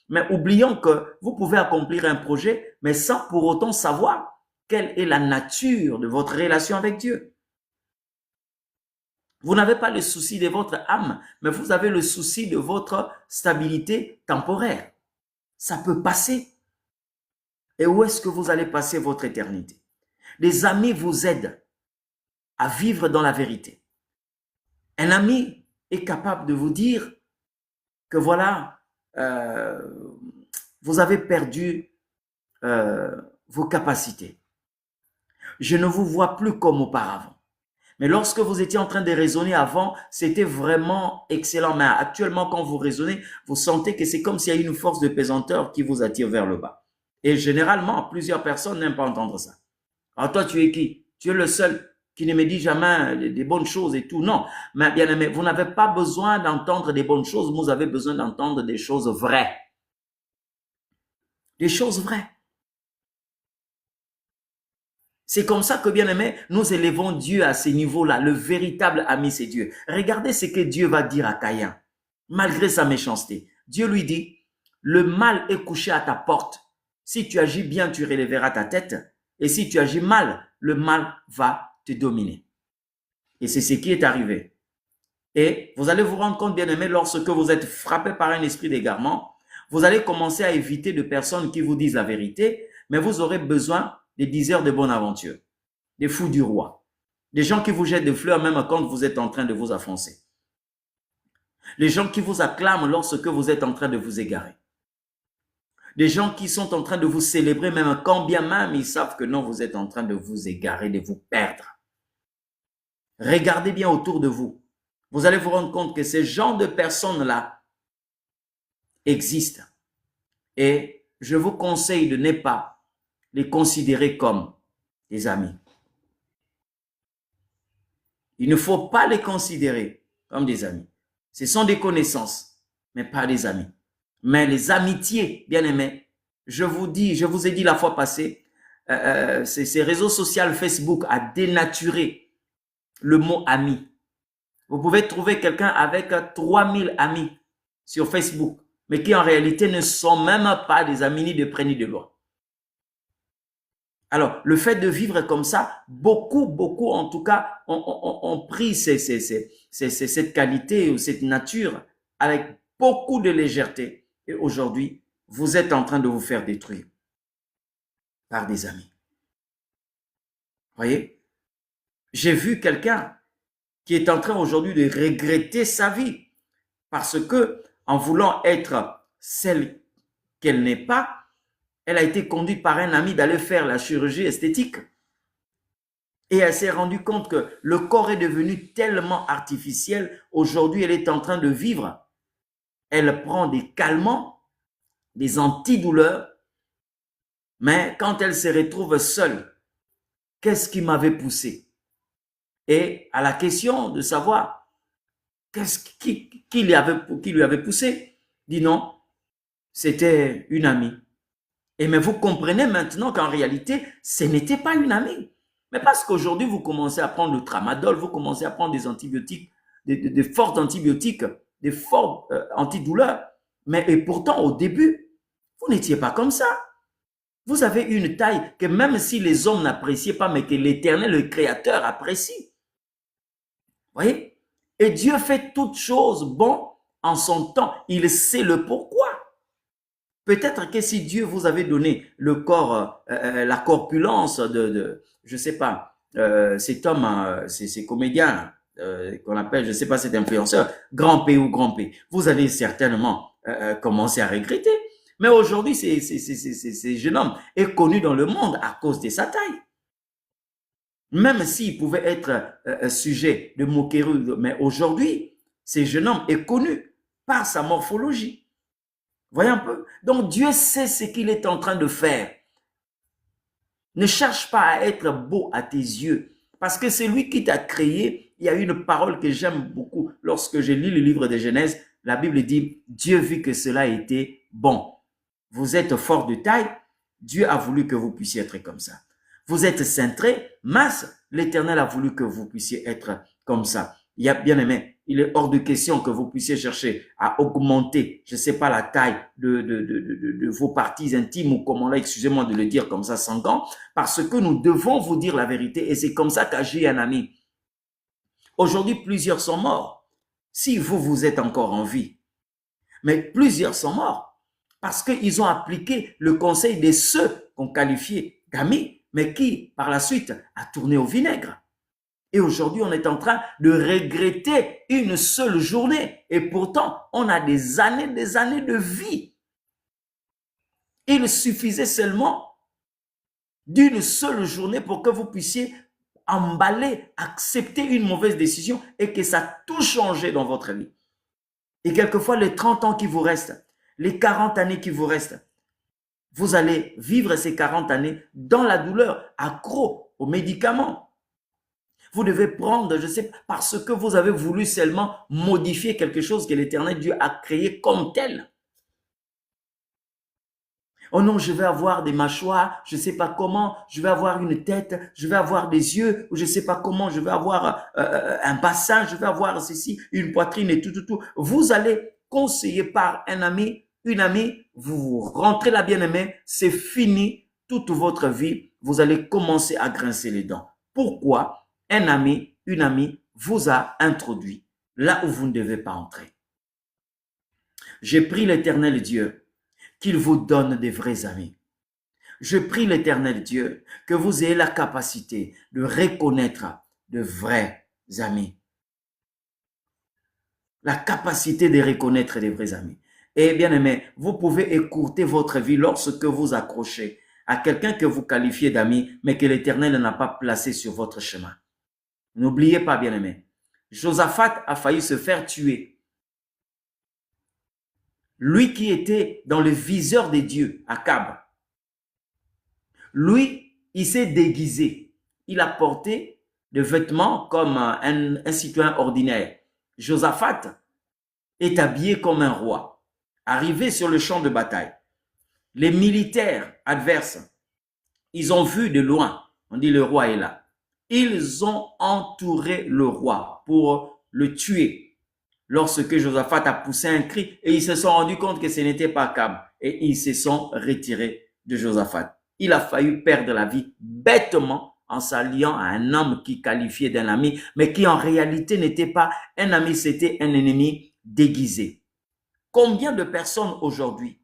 mais oublions que vous pouvez accomplir un projet, mais sans pour autant savoir quelle est la nature de votre relation avec Dieu. Vous n'avez pas le souci de votre âme, mais vous avez le souci de votre stabilité temporaire. Ça peut passer. Et où est-ce que vous allez passer votre éternité? Les amis vous aident à vivre dans la vérité. Un ami est capable de vous dire que voilà, vous avez perdu vos capacités. Je ne vous vois plus comme auparavant. Mais lorsque vous étiez en train de raisonner avant, c'était vraiment excellent. Mais actuellement, quand vous raisonnez, vous sentez que c'est comme s'il y a une force de pesanteur qui vous attire vers le bas. Et généralement, plusieurs personnes n'aiment pas entendre ça. Alors toi, tu es qui? Tu es le seul qui ne me dit jamais des bonnes choses et tout. Non, mais bien aimé, vous n'avez pas besoin d'entendre des bonnes choses, vous avez besoin d'entendre des choses vraies. Des choses vraies. C'est comme ça que, bien aimé, nous élevons Dieu à ce niveau-là. Le véritable ami, c'est Dieu. Regardez ce que Dieu va dire à Caïn, malgré sa méchanceté. Dieu lui dit, le mal est couché à ta porte. Si tu agis bien, tu relèveras ta tête. Et si tu agis mal, le mal va te dominer. Et c'est ce qui est arrivé. Et vous allez vous rendre compte, bien aimé, lorsque vous êtes frappé par un esprit d'égarement, vous allez commencer à éviter de personnes qui vous disent la vérité, mais vous aurez besoin des diseurs de bonne aventure, des fous du roi, des gens qui vous jettent des fleurs même quand vous êtes en train de vous affoncer, les gens qui vous acclament lorsque vous êtes en train de vous égarer, des gens qui sont en train de vous célébrer même quand bien même ils savent que non, vous êtes en train de vous égarer, de vous perdre. Regardez bien autour de vous. Vous allez vous rendre compte que ces genres de personnes-là existent. Et je vous conseille de ne pas les considérer comme des amis. Il ne faut pas les considérer comme des amis. Ce sont des connaissances, mais pas des amis. Mais les amitiés, bien aimés, je vous ai dit la fois passée, ces réseaux sociaux Facebook a dénaturé le mot ami. Vous pouvez trouver quelqu'un avec 3000 amis sur Facebook, mais qui en réalité ne sont même pas des amis ni de près ni de loin. Alors, le fait de vivre comme ça, beaucoup en tout cas, ont pris cette qualité ou cette nature avec beaucoup de légèreté. Et aujourd'hui, vous êtes en train de vous faire détruire par des amis. Voyez? J'ai vu quelqu'un qui est en train aujourd'hui de regretter sa vie parce que, en voulant être celle qu'elle n'est pas, elle a été conduite par un ami d'aller faire la chirurgie esthétique. Et elle s'est rendue compte que le corps est devenu tellement artificiel. Aujourd'hui, elle est en train de vivre. Elle prend des calmants, des antidouleurs. Mais quand elle se retrouve seule, qu'est-ce qui m'avait poussé? Et à la question de savoir qui lui avait poussé, dit non, c'était une amie. Et mais vous comprenez maintenant qu'en réalité, ce n'était pas une amie. Mais parce qu'aujourd'hui, vous commencez à prendre le tramadol, vous commencez à prendre des antibiotiques, des forts antibiotiques, des forts antidouleurs. Et pourtant, au début, vous n'étiez pas comme ça. Vous avez une taille que même si les hommes n'appréciaient pas, mais que l'Éternel, le Créateur, apprécie. Vous voyez? Et Dieu fait toutes choses bon en son temps. Il sait le pourquoi. Peut-être que si Dieu vous avait donné le corps, la corpulence je sais pas, cet homme, ces comédiens qu'on appelle, je sais pas, cet influenceur, grand P ou grand P, vous allez certainement commencer à regretter. Mais aujourd'hui, ce jeune homme est connu dans le monde à cause de sa taille. Même s'il pouvait être sujet de moquerie, mais aujourd'hui, ce jeune homme est connu par sa morphologie. Voyez un peu? Donc Dieu sait ce qu'il est en train de faire. Ne cherche pas à être beau à tes yeux, parce que c'est lui qui t'a créé. Il y a une parole que j'aime beaucoup. Lorsque je lis le livre de Genèse, la Bible dit, Dieu vit que cela était bon. Vous êtes fort de taille, Dieu a voulu que vous puissiez être comme ça. Vous êtes cintré, mince, l'Éternel a voulu que vous puissiez être comme ça. Il y a bien aimé, il est hors de question que vous puissiez chercher à augmenter, je ne sais pas, la taille de vos parties intimes ou comment là, excusez-moi de le dire comme ça sans gants, parce que nous devons vous dire la vérité et c'est comme ça qu'agit un ami. Aujourd'hui, plusieurs sont morts. Si vous êtes encore en vie, mais plusieurs sont morts parce qu'ils ont appliqué le conseil de ceux qu'on qualifiait d'amis, mais qui, par la suite, a tourné au vinaigre. Et aujourd'hui, on est en train de regretter une seule journée. Et pourtant, on a des années de vie. Il suffisait seulement d'une seule journée pour que vous puissiez emballer, accepter une mauvaise décision et que ça a tout changé dans votre vie. Et quelquefois, les 30 ans qui vous restent, les 40 années qui vous restent, vous allez vivre ces 40 années dans la douleur, accro aux médicaments. Vous devez prendre, je sais, parce que vous avez voulu seulement modifier quelque chose que l'Éternel Dieu a créé comme tel. Oh non, je vais avoir des mâchoires, je ne sais pas comment, je vais avoir une tête, je vais avoir des yeux, ou je ne sais pas comment, je vais avoir un bassin, je vais avoir ceci, une poitrine et tout. Vous allez conseiller par un ami, une amie, vous rentrez la bien-aimée, c'est fini toute votre vie, vous allez commencer à grincer les dents. Pourquoi? Un ami, une amie vous a introduit là où vous ne devez pas entrer. J'ai pris l'Éternel Dieu qu'il vous donne des vrais amis. Je prie l'Éternel Dieu que vous ayez la capacité de reconnaître de vrais amis. La capacité de reconnaître des vrais amis. Et bien aimé, vous pouvez écourter votre vie lorsque vous accrochez à quelqu'un que vous qualifiez d'ami, mais que l'Éternel n'a pas placé sur votre chemin. N'oubliez pas, bien aimé, Josaphat a failli se faire tuer. Lui qui était dans le viseur des dieux, Akab, lui, il s'est déguisé. Il a porté des vêtements comme un citoyen ordinaire. Josaphat est habillé comme un roi. Arrivé sur le champ de bataille, les militaires adverses, ils ont vu de loin, on dit le roi est là. Ils ont entouré le roi pour le tuer. Lorsque Josaphat a poussé un cri et ils se sont rendus compte que ce n'était pas Akab et ils se sont retirés de Josaphat. Il a failli perdre la vie bêtement en s'alliant à un homme qui qualifiait d'un ami, mais qui en réalité n'était pas un ami, c'était un ennemi déguisé. Combien de personnes aujourd'hui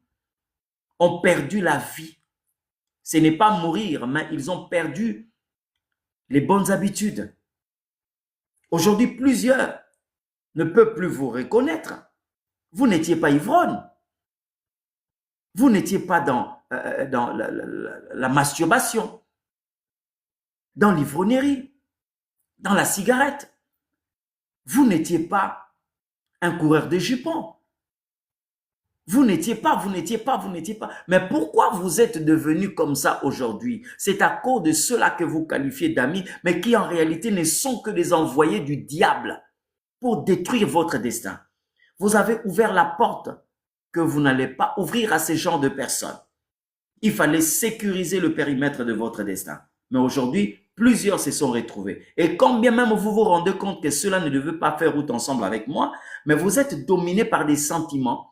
ont perdu la vie? Ce n'est pas mourir, mais ils ont perdu les bonnes habitudes. Aujourd'hui, plusieurs ne peuvent plus vous reconnaître. Vous n'étiez pas ivrogne. Vous n'étiez pas dans la masturbation, dans l'ivrognerie, dans la cigarette. Vous n'étiez pas un coureur de jupons. Vous n'étiez pas. Mais pourquoi vous êtes devenu comme ça aujourd'hui? C'est à cause de ceux-là que vous qualifiez d'amis, mais qui en réalité ne sont que des envoyés du diable pour détruire votre destin. Vous avez ouvert la porte que vous n'allez pas ouvrir à ces genres de personnes. Il fallait sécuriser le périmètre de votre destin. Mais aujourd'hui, plusieurs se sont retrouvés. Et quand bien même vous vous rendez compte que cela ne devait pas faire route ensemble avec moi, mais vous êtes dominé par des sentiments.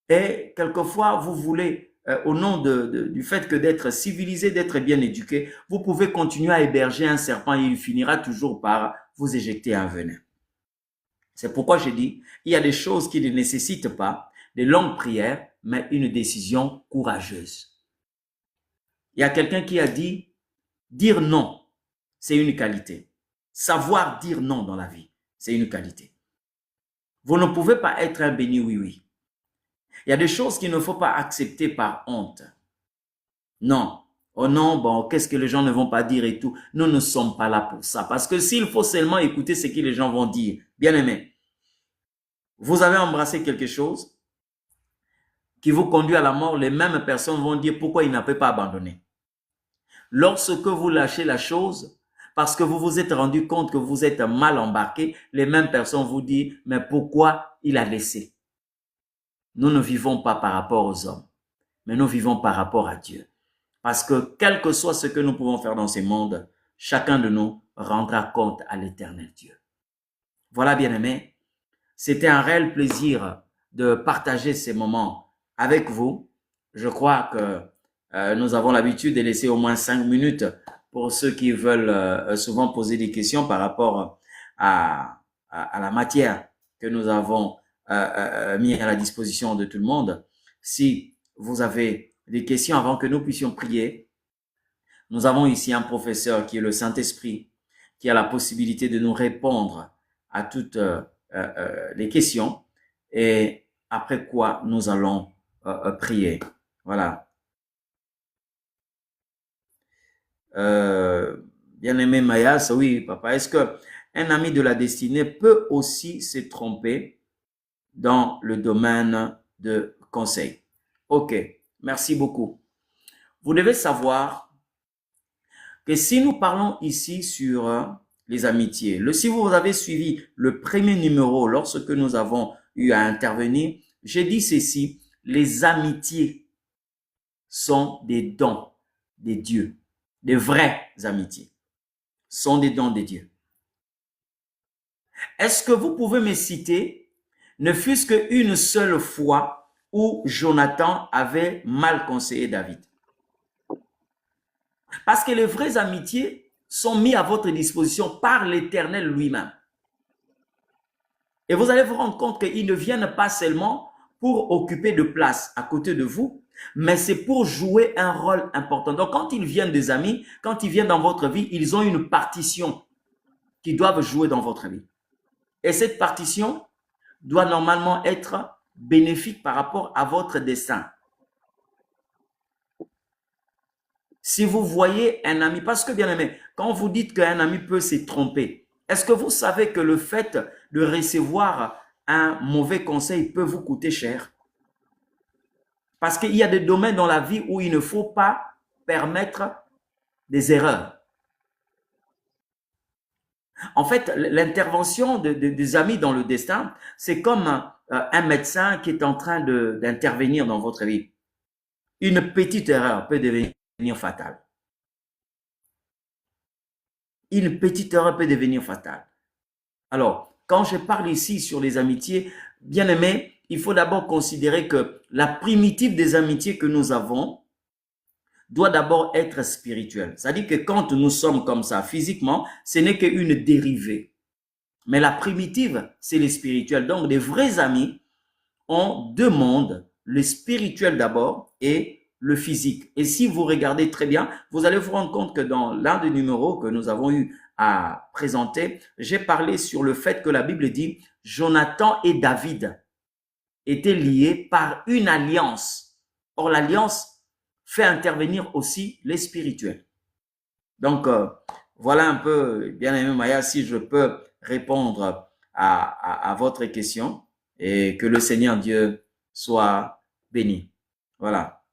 Et quelquefois, vous voulez, au nom du fait que d'être civilisé, d'être bien éduqué, vous pouvez continuer à héberger un serpent et il finira toujours par vous éjecter un venin. C'est pourquoi je dis, il y a des choses qui ne nécessitent pas de longues prières, mais une décision courageuse. Il y a quelqu'un qui a dit, dire non, c'est une qualité. Savoir dire non dans la vie, c'est une qualité. Vous ne pouvez pas être un béni oui-oui. Il y a des choses qu'il ne faut pas accepter par honte. Non. Oh non, bon, qu'est-ce que les gens ne vont pas dire et tout. Nous ne sommes pas là pour ça. Parce que s'il faut seulement écouter ce que les gens vont dire, bien aimé, vous avez embrassé quelque chose qui vous conduit à la mort, les mêmes personnes vont dire pourquoi il n'a pas abandonné. Lorsque vous lâchez la chose, parce que vous vous êtes rendu compte que vous êtes mal embarqué, les mêmes personnes vous disent, mais pourquoi il a laissé? Nous ne vivons pas par rapport aux hommes, mais nous vivons par rapport à Dieu. Parce que quel que soit ce que nous pouvons faire dans ce monde, chacun de nous rendra compte à l'Éternel Dieu. Voilà, bien-aimés, c'était un réel plaisir de partager ces moments avec vous. Je crois que nous avons l'habitude de laisser au moins 5 minutes pour ceux qui veulent souvent poser des questions par rapport à la matière que nous avons mis à la disposition de tout le monde. Si vous avez des questions avant que nous puissions prier, nous avons ici un professeur qui est le Saint-Esprit, qui a la possibilité de nous répondre à toutes les questions, et après quoi nous allons prier. Voilà. Bien-aimé Mayas, oui, papa, est-ce que un ami de la destinée peut aussi se tromper dans le domaine de conseil? Ok, merci beaucoup. Vous devez savoir que si nous parlons ici sur les amitiés, si vous avez suivi le premier numéro lorsque nous avons eu à intervenir, j'ai dit ceci, les amitiés sont des dons de Dieu. Des vraies amitiés sont des dons de Dieu. Est-ce que vous pouvez me citer, ne fût-ce qu'une seule fois où Jonathan avait mal conseillé David? Parce que les vraies amitiés sont mises à votre disposition par l'Éternel lui-même. Et vous allez vous rendre compte qu'ils ne viennent pas seulement pour occuper de place à côté de vous, mais c'est pour jouer un rôle important. Donc, quand ils viennent des amis, quand ils viennent dans votre vie, ils ont une partition qu'ils doivent jouer dans votre vie. Et cette partition doit normalement être bénéfique par rapport à votre destin. Si vous voyez un ami, parce que bien aimé, quand vous dites qu'un ami peut se tromper, est-ce que vous savez que le fait de recevoir un mauvais conseil peut vous coûter cher? Parce qu'il y a des domaines dans la vie où il ne faut pas permettre des erreurs. En fait, l'intervention des amis dans le destin, c'est comme un médecin qui est en train d'intervenir dans votre vie. Une petite erreur peut devenir fatale. Une petite erreur peut devenir fatale. Alors, quand je parle ici sur les amitiés, bien aimé, il faut d'abord considérer que la primitive des amitiés que nous avons doit d'abord être spirituelle. C'est-à-dire que quand nous sommes comme ça physiquement, ce n'est qu'une dérivée. Mais la primitive, c'est le spirituel. Donc, les vrais amis ont deux mondes, le spirituel d'abord et le physique. Et si vous regardez très bien, vous allez vous rendre compte que dans l'un des numéros que nous avons eu à présenter, j'ai parlé sur le fait que la Bible dit Jonathan et David étaient liés par une alliance. Or, l'alliance fait intervenir aussi les spirituels. Donc, voilà un peu, bien aimé Maya, si je peux répondre à votre question, et que le Seigneur Dieu soit béni. Voilà.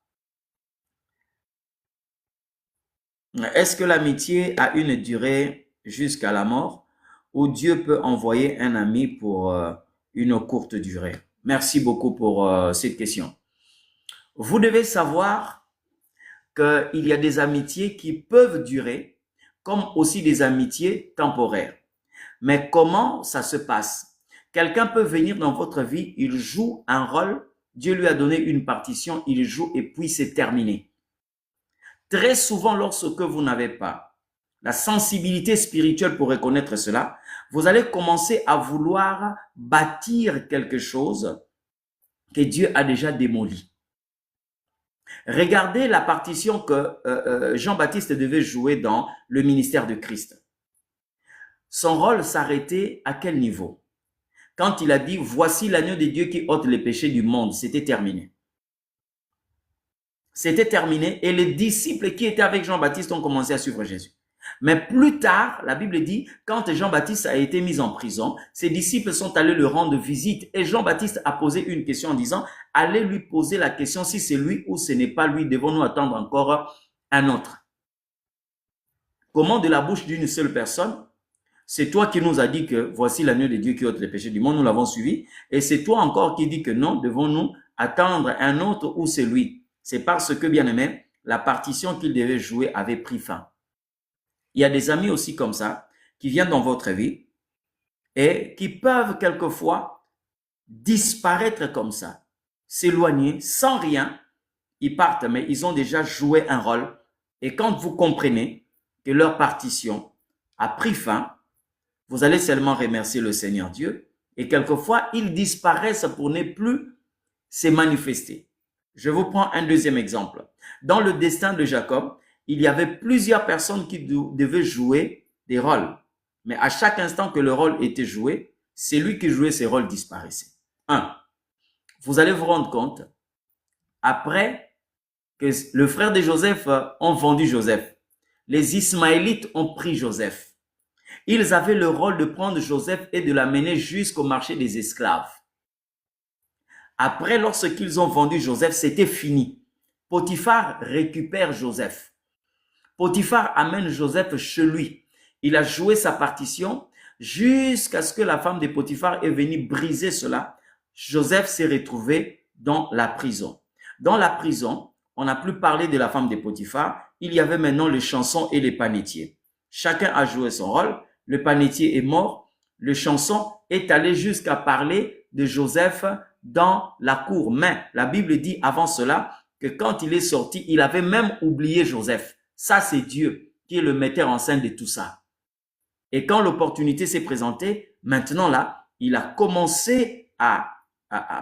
Est-ce que l'amitié a une durée jusqu'à la mort ou Dieu peut envoyer un ami pour une courte durée? Merci beaucoup pour cette question. Vous devez savoir qu'il y a des amitiés qui peuvent durer comme aussi des amitiés temporaires. Mais comment ça se passe? Quelqu'un peut venir dans votre vie, il joue un rôle, Dieu lui a donné une partition, il joue et puis c'est terminé. Très souvent, lorsque vous n'avez pas la sensibilité spirituelle pour reconnaître cela, Vous allez commencer à vouloir bâtir quelque chose que Dieu a déjà démoli. Regardez la partition que Jean-Baptiste devait jouer dans le ministère de Christ. Son rôle s'arrêtait à quel niveau? Quand il a dit « Voici l'agneau de Dieu qui ôte les péchés du monde », c'était terminé. C'était terminé et les disciples qui étaient avec Jean-Baptiste ont commencé à suivre Jésus. Mais plus tard, la Bible dit, quand Jean-Baptiste a été mis en prison, ses disciples sont allés le rendre visite et Jean-Baptiste a posé une question en disant, allez lui poser la question si c'est lui ou ce n'est pas lui, devons-nous attendre encore un autre? Comment de la bouche d'une seule personne? C'est toi qui nous as dit que voici l'agneau de Dieu qui ôte les péchés du monde, nous l'avons suivi, et c'est toi encore qui dis que non, devons-nous attendre un autre ou c'est lui? C'est parce que, bien aimé, la partition qu'il devait jouer avait pris fin. Il y a des amis aussi comme ça, qui viennent dans votre vie et qui peuvent quelquefois disparaître comme ça, s'éloigner sans rien. Ils partent, mais ils ont déjà joué un rôle. Et quand vous comprenez que leur partition a pris fin, vous allez seulement remercier le Seigneur Dieu. Et quelquefois, ils disparaissent pour ne plus se manifester. Je vous prends un deuxième exemple. Dans le destin de Jacob, il y avait plusieurs personnes qui devaient jouer des rôles. Mais à chaque instant que le rôle était joué, celui qui jouait ces rôles disparaissait. 1. Vous allez vous rendre compte, après que le frère de Joseph ont vendu Joseph, les Ismaélites ont pris Joseph. Ils avaient le rôle de prendre Joseph et de l'amener jusqu'au marché des esclaves. Après, lorsqu'ils ont vendu Joseph, c'était fini. Potiphar récupère Joseph. Potiphar amène Joseph chez lui. Il a joué sa partition jusqu'à ce que la femme de Potiphar est venue briser cela. Joseph s'est retrouvé dans la prison. Dans la prison, on n'a plus parlé de la femme de Potiphar. Il y avait maintenant les chansons et les panetiers. Chacun a joué son rôle. Le panetier est mort. Le chanson est allé jusqu'à parler de Joseph dans la cour. Mais la Bible dit avant cela que quand il est sorti, il avait même oublié Joseph. Ça, c'est Dieu qui est le metteur en scène de tout ça. Et quand l'opportunité s'est présentée, maintenant là, il a commencé à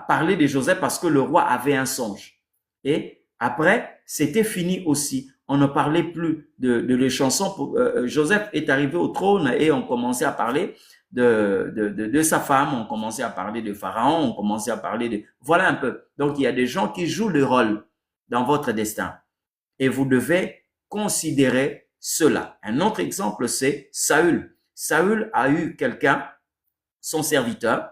parler de Joseph parce que le roi avait un songe. Et après, c'était fini aussi. On ne parlait plus de chansons. Joseph est arrivé au trône et on commençait à parler de sa femme, on commençait à parler de Pharaon, on commençait à parler de... Voilà un peu. Donc, il y a des gens qui jouent le rôle dans votre destin. Et vous devez considérer cela. Un autre exemple, c'est Saül. Saül a eu quelqu'un, son serviteur,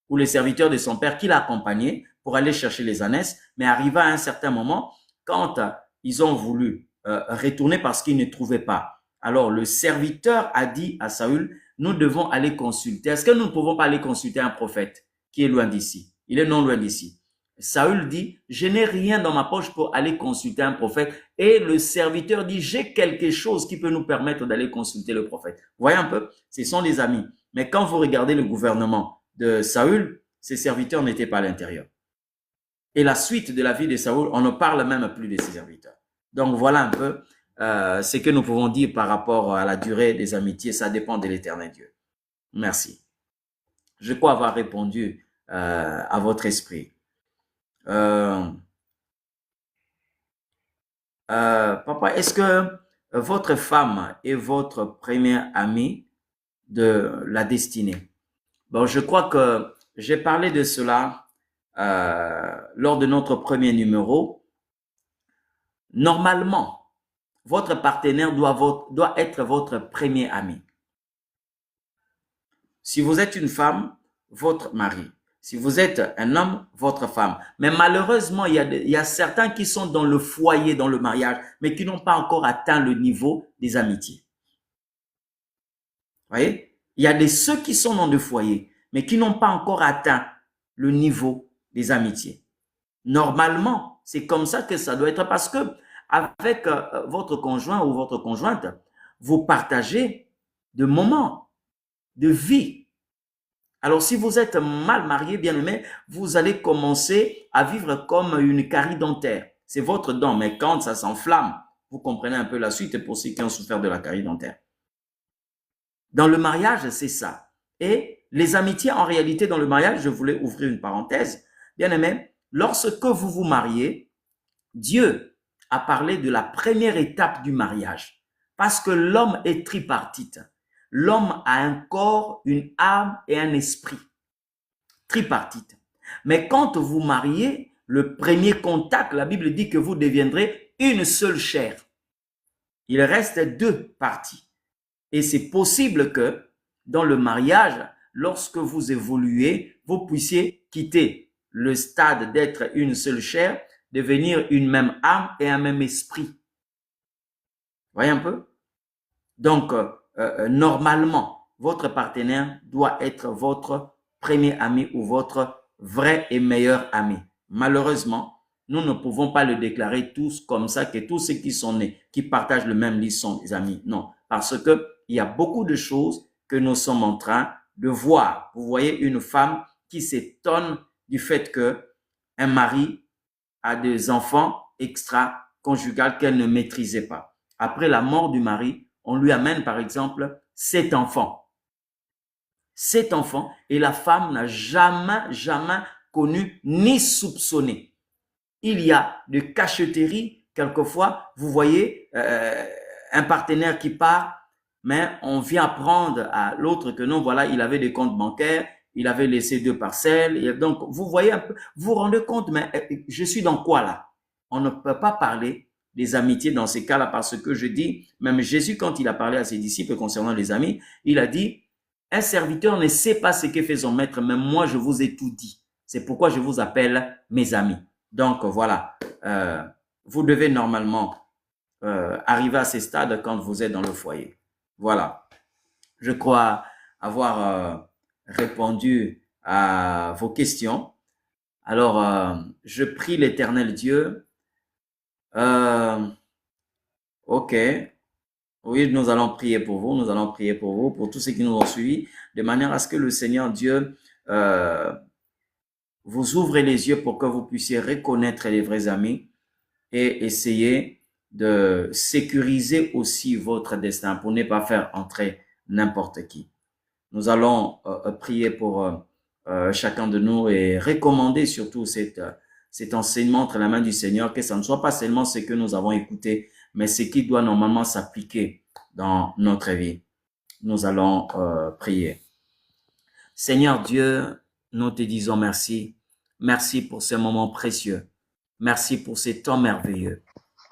ou le serviteur de son père qui l'a accompagné pour aller chercher les ânesses, mais arriva à un certain moment, quand ils ont voulu retourner parce qu'ils ne trouvaient pas. Alors, le serviteur a dit à Saül, nous devons aller consulter. Est-ce que nous ne pouvons pas aller consulter un prophète qui est loin d'ici? Il est non loin d'ici. Saül dit, je n'ai rien dans ma poche pour aller consulter un prophète. Et le serviteur dit, j'ai quelque chose qui peut nous permettre d'aller consulter le prophète. Voyez un peu, ce sont des amis. Mais quand vous regardez le gouvernement de Saül, ses serviteurs n'étaient pas à l'intérieur. Et la suite de la vie de Saül, on ne parle même plus de ses serviteurs. Donc voilà un peu ce que nous pouvons dire par rapport à la durée des amitiés. Ça dépend de l'Éternel Dieu. Merci. Je crois avoir répondu à votre esprit. Papa, est-ce que votre femme est votre première amie de la destinée? Bon, je crois que j'ai parlé de cela lors de notre premier numéro. Normalement, votre partenaire doit être votre premier ami. Si vous êtes une femme, votre mari. Si vous êtes un homme, votre femme. Mais malheureusement, il y a certains qui sont dans le foyer, dans le mariage, mais qui n'ont pas encore atteint le niveau des amitiés. Vous voyez? Il y a ceux qui sont dans le foyer, mais qui n'ont pas encore atteint le niveau des amitiés. Normalement, c'est comme ça que ça doit être parce que avec votre conjoint ou votre conjointe, vous partagez de moments de vie. Alors, si vous êtes mal marié, bien aimé, vous allez commencer à vivre comme une carie dentaire. C'est votre dent, mais quand ça s'enflamme, vous comprenez un peu la suite pour ceux qui ont souffert de la carie dentaire. Dans le mariage, c'est ça. Et les amitiés, en réalité, dans le mariage, je voulais ouvrir une parenthèse, bien aimé, lorsque vous vous mariez, Dieu a parlé de la première étape du mariage, parce que l'homme est tripartite. L'homme a un corps, une âme et un esprit. Tripartite. Mais quand vous mariez, le premier contact, la Bible dit que vous deviendrez une seule chair. Il reste deux parties. Et c'est possible que dans le mariage, lorsque vous évoluez, vous puissiez quitter le stade d'être une seule chair, devenir une même âme et un même esprit. Voyez un peu? Donc, normalement, votre partenaire doit être votre premier ami ou votre vrai et meilleur ami. Malheureusement, nous ne pouvons pas le déclarer tous comme ça, que tous ceux qui sont nés, qui partagent le même lit sont des amis. Non, parce que il y a beaucoup de choses que nous sommes en train de voir. Vous voyez une femme qui s'étonne du fait que un mari a des enfants extra-conjugales qu'elle ne maîtrisait pas. Après la mort du mari, on lui amène par exemple 7 enfants. 7 enfants et la femme n'a jamais connu ni soupçonné. Il y a de cachotterie, quelquefois, vous voyez un partenaire qui part, mais on vient apprendre à l'autre que non, voilà, il avait des comptes bancaires, il avait laissé 2 parcelles. Et donc, vous voyez un peu, vous vous rendez compte, mais je suis dans quoi là? On ne peut pas parler des amitiés dans ces cas-là parce que je dis, même Jésus, quand il a parlé à ses disciples concernant les amis, il a dit, un serviteur ne sait pas ce que fait son maître, mais moi, je vous ai tout dit. C'est pourquoi je vous appelle mes amis. Donc, voilà, vous devez normalement arriver à ces stades quand vous êtes dans le foyer. Voilà, je crois avoir répondu à vos questions. Alors, je prie l'Éternel Dieu. Ok, oui, nous allons prier pour vous, nous allons prier pour vous, pour tous ceux qui nous ont suivis, de manière à ce que le Seigneur Dieu vous ouvre les yeux pour que vous puissiez reconnaître les vrais amis et essayer de sécuriser aussi votre destin pour ne pas faire entrer n'importe qui. Nous allons prier pour chacun de nous et recommander surtout cet enseignement entre la main du Seigneur, que ça ne soit pas seulement ce que nous avons écouté, mais ce qui doit normalement s'appliquer dans notre vie. Nous allons prier. Seigneur Dieu, nous te disons merci. Merci pour ce moment précieux. Merci pour ces temps merveilleux.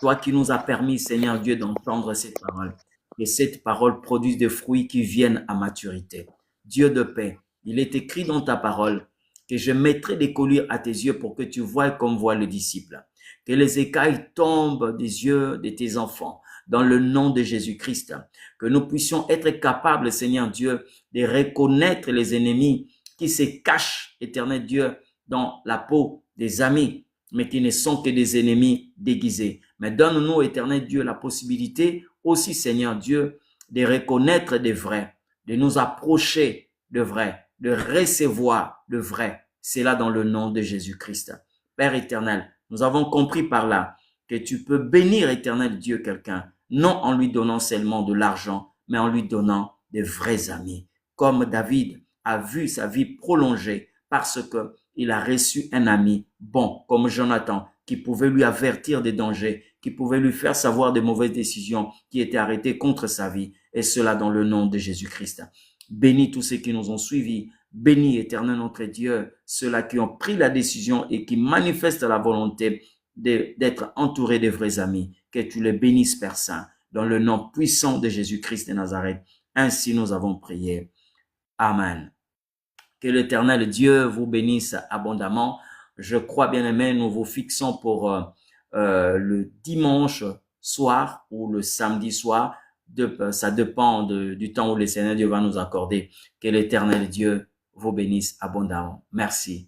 Toi qui nous as permis, Seigneur Dieu, d'entendre cette parole. Que cette parole produise des fruits qui viennent à maturité. Dieu de paix, il est écrit dans ta parole que je mettrai des colliers à tes yeux pour que tu voies comme voit le disciple. Que les écailles tombent des yeux de tes enfants dans le nom de Jésus-Christ. Que nous puissions être capables, Seigneur Dieu, de reconnaître les ennemis qui se cachent, éternel Dieu, dans la peau des amis, mais qui ne sont que des ennemis déguisés. Mais donne-nous, éternel Dieu, la possibilité aussi, Seigneur Dieu, de reconnaître des vrais, de nous approcher de vrais, de recevoir de vrais. C'est là dans le nom de Jésus-Christ. Père éternel, nous avons compris par là que tu peux bénir, éternel Dieu, quelqu'un, non en lui donnant seulement de l'argent, mais en lui donnant des vrais amis. Comme David a vu sa vie prolongée parce que il a reçu un ami bon, comme Jonathan, qui pouvait lui avertir des dangers, qui pouvait lui faire savoir des mauvaises décisions qui étaient arrêtées contre sa vie, et cela dans le nom de Jésus-Christ. Bénis tous ceux qui nous ont suivis. Bénis, éternel notre Dieu, ceux-là qui ont pris la décision et qui manifestent la volonté d'être entourés des vrais amis. Que tu les bénisses, Père Saint, dans le nom puissant de Jésus-Christ de Nazareth. Ainsi nous avons prié. Amen. Que l'Éternel Dieu vous bénisse abondamment. Je crois, bien aimé, nous vous fixons pour le dimanche soir ou le samedi soir. Ça dépend du temps où le Seigneur Dieu va nous accorder. Que l'Éternel Dieu vous bénisse abondamment. Merci.